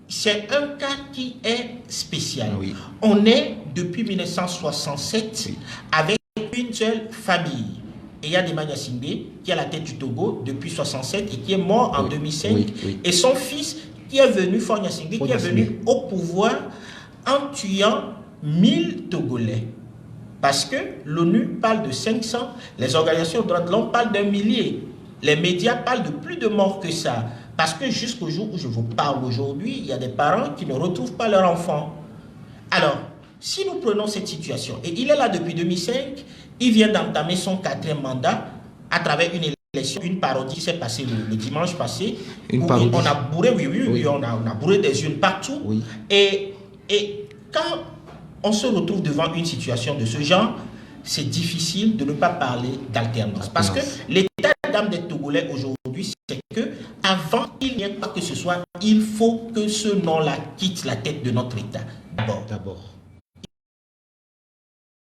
c'est un cas qui est spécial. On est depuis 1967 avec une seule famille. Et il y a des Gnassingbé qui est à la tête du Togo depuis 1967 et qui est mort en 2005. Et son fils qui est venu, Faure Gnassingbé, qui est venu au pouvoir en tuant 1000 Togolais. Parce que l'ONU parle de 500, les organisations de droits de l'homme parlent d'1 millier. Les médias parlent de plus de morts que ça. Parce que jusqu'au jour où je vous parle aujourd'hui, il y a des parents qui ne retrouvent pas leur enfant. Alors, si nous prenons cette situation, et il est là depuis 2005, il vient d'entamer son 4e mandat à travers une élection, une parodie qui s'est passée le dimanche passé. Où on a bourré, on a bourré des urnes partout. Et quand on se retrouve devant une situation de ce genre, c'est difficile de ne pas parler d'alternance. Parce que l'état d'âme des Togolais aujourd'hui, c'est que avant qu'il n'y ait pas que ce soit, il faut que ce nom-là quitte la tête de notre État. D'abord.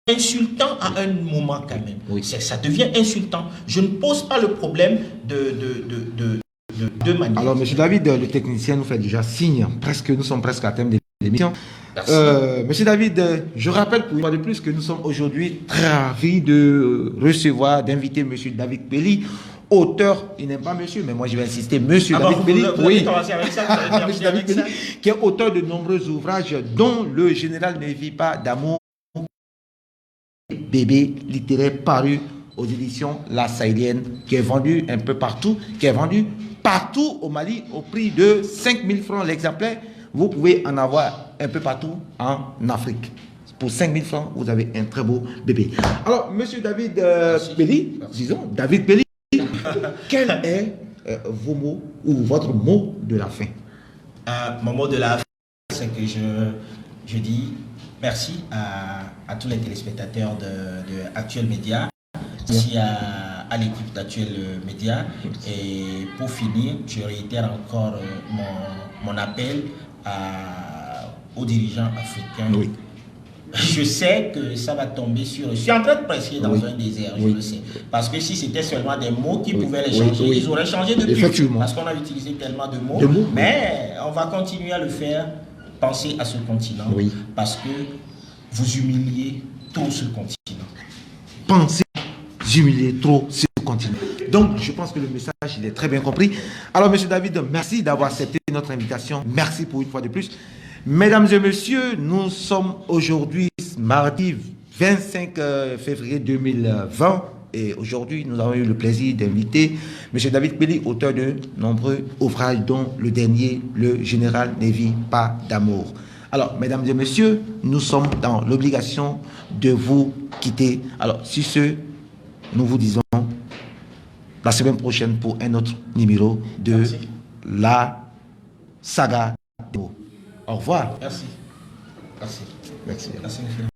Insultant à un moment quand même. Ça devient insultant. Je ne pose pas le problème de manière. Alors, M. David, le technicien nous fait déjà signe. Nous sommes presque à thème de l'émission. Monsieur David, je rappelle pour une fois de plus que nous sommes aujourd'hui très ravis de recevoir, d'inviter M. David Pelly auteur, il n'aime pas monsieur, mais moi je vais insister, monsieur David Pelli, oui, monsieur David Pelli, qui est auteur de nombreux ouvrages, dont le général ne vit pas d'amour, bébé littéraire paru aux éditions La Sahélienne, qui est vendu un peu partout, qui est vendu partout au Mali au prix de 5 000 francs l'exemplaire. Vous pouvez en avoir un peu partout en Afrique. Pour 5 000 francs, vous avez un très beau bébé. Alors, monsieur David Pelli, disons, David Pelli, quel est vos mots ou votre mot de la fin? Mon mot de la fin, c'est que je dis merci à tous les téléspectateurs de Actuel Média, merci à l'équipe d'Actuel Média. Et pour finir, je réitère encore mon appel aux dirigeants africains. Oui. Je sais que ça va tomber sur... Je suis en train de presser dans un désert, je le sais. Parce que si c'était seulement des mots qui pouvaient les changer, ils auraient changé depuis. Effectivement. Parce qu'on a utilisé tellement de mots. Mais on va continuer à le faire. Pensez à ce continent. Oui. Parce que vous humiliez trop ce continent. Pensez humilier trop ce continent. Donc, je pense que le message, il est très bien compris. Alors, monsieur David, merci d'avoir accepté notre invitation. Merci pour une fois de plus. Mesdames et messieurs, nous sommes aujourd'hui mardi 25 février 2020 et aujourd'hui nous avons eu le plaisir d'inviter M. David Pelli, auteur de nombreux ouvrages dont le dernier, Le Général ne vit pas d'amour. Alors, mesdames et messieurs, nous sommes dans l'obligation de vous quitter. Alors, sur ce, nous vous disons la semaine prochaine pour un autre numéro de la saga. Au revoir. Merci. Merci. Merci. Merci.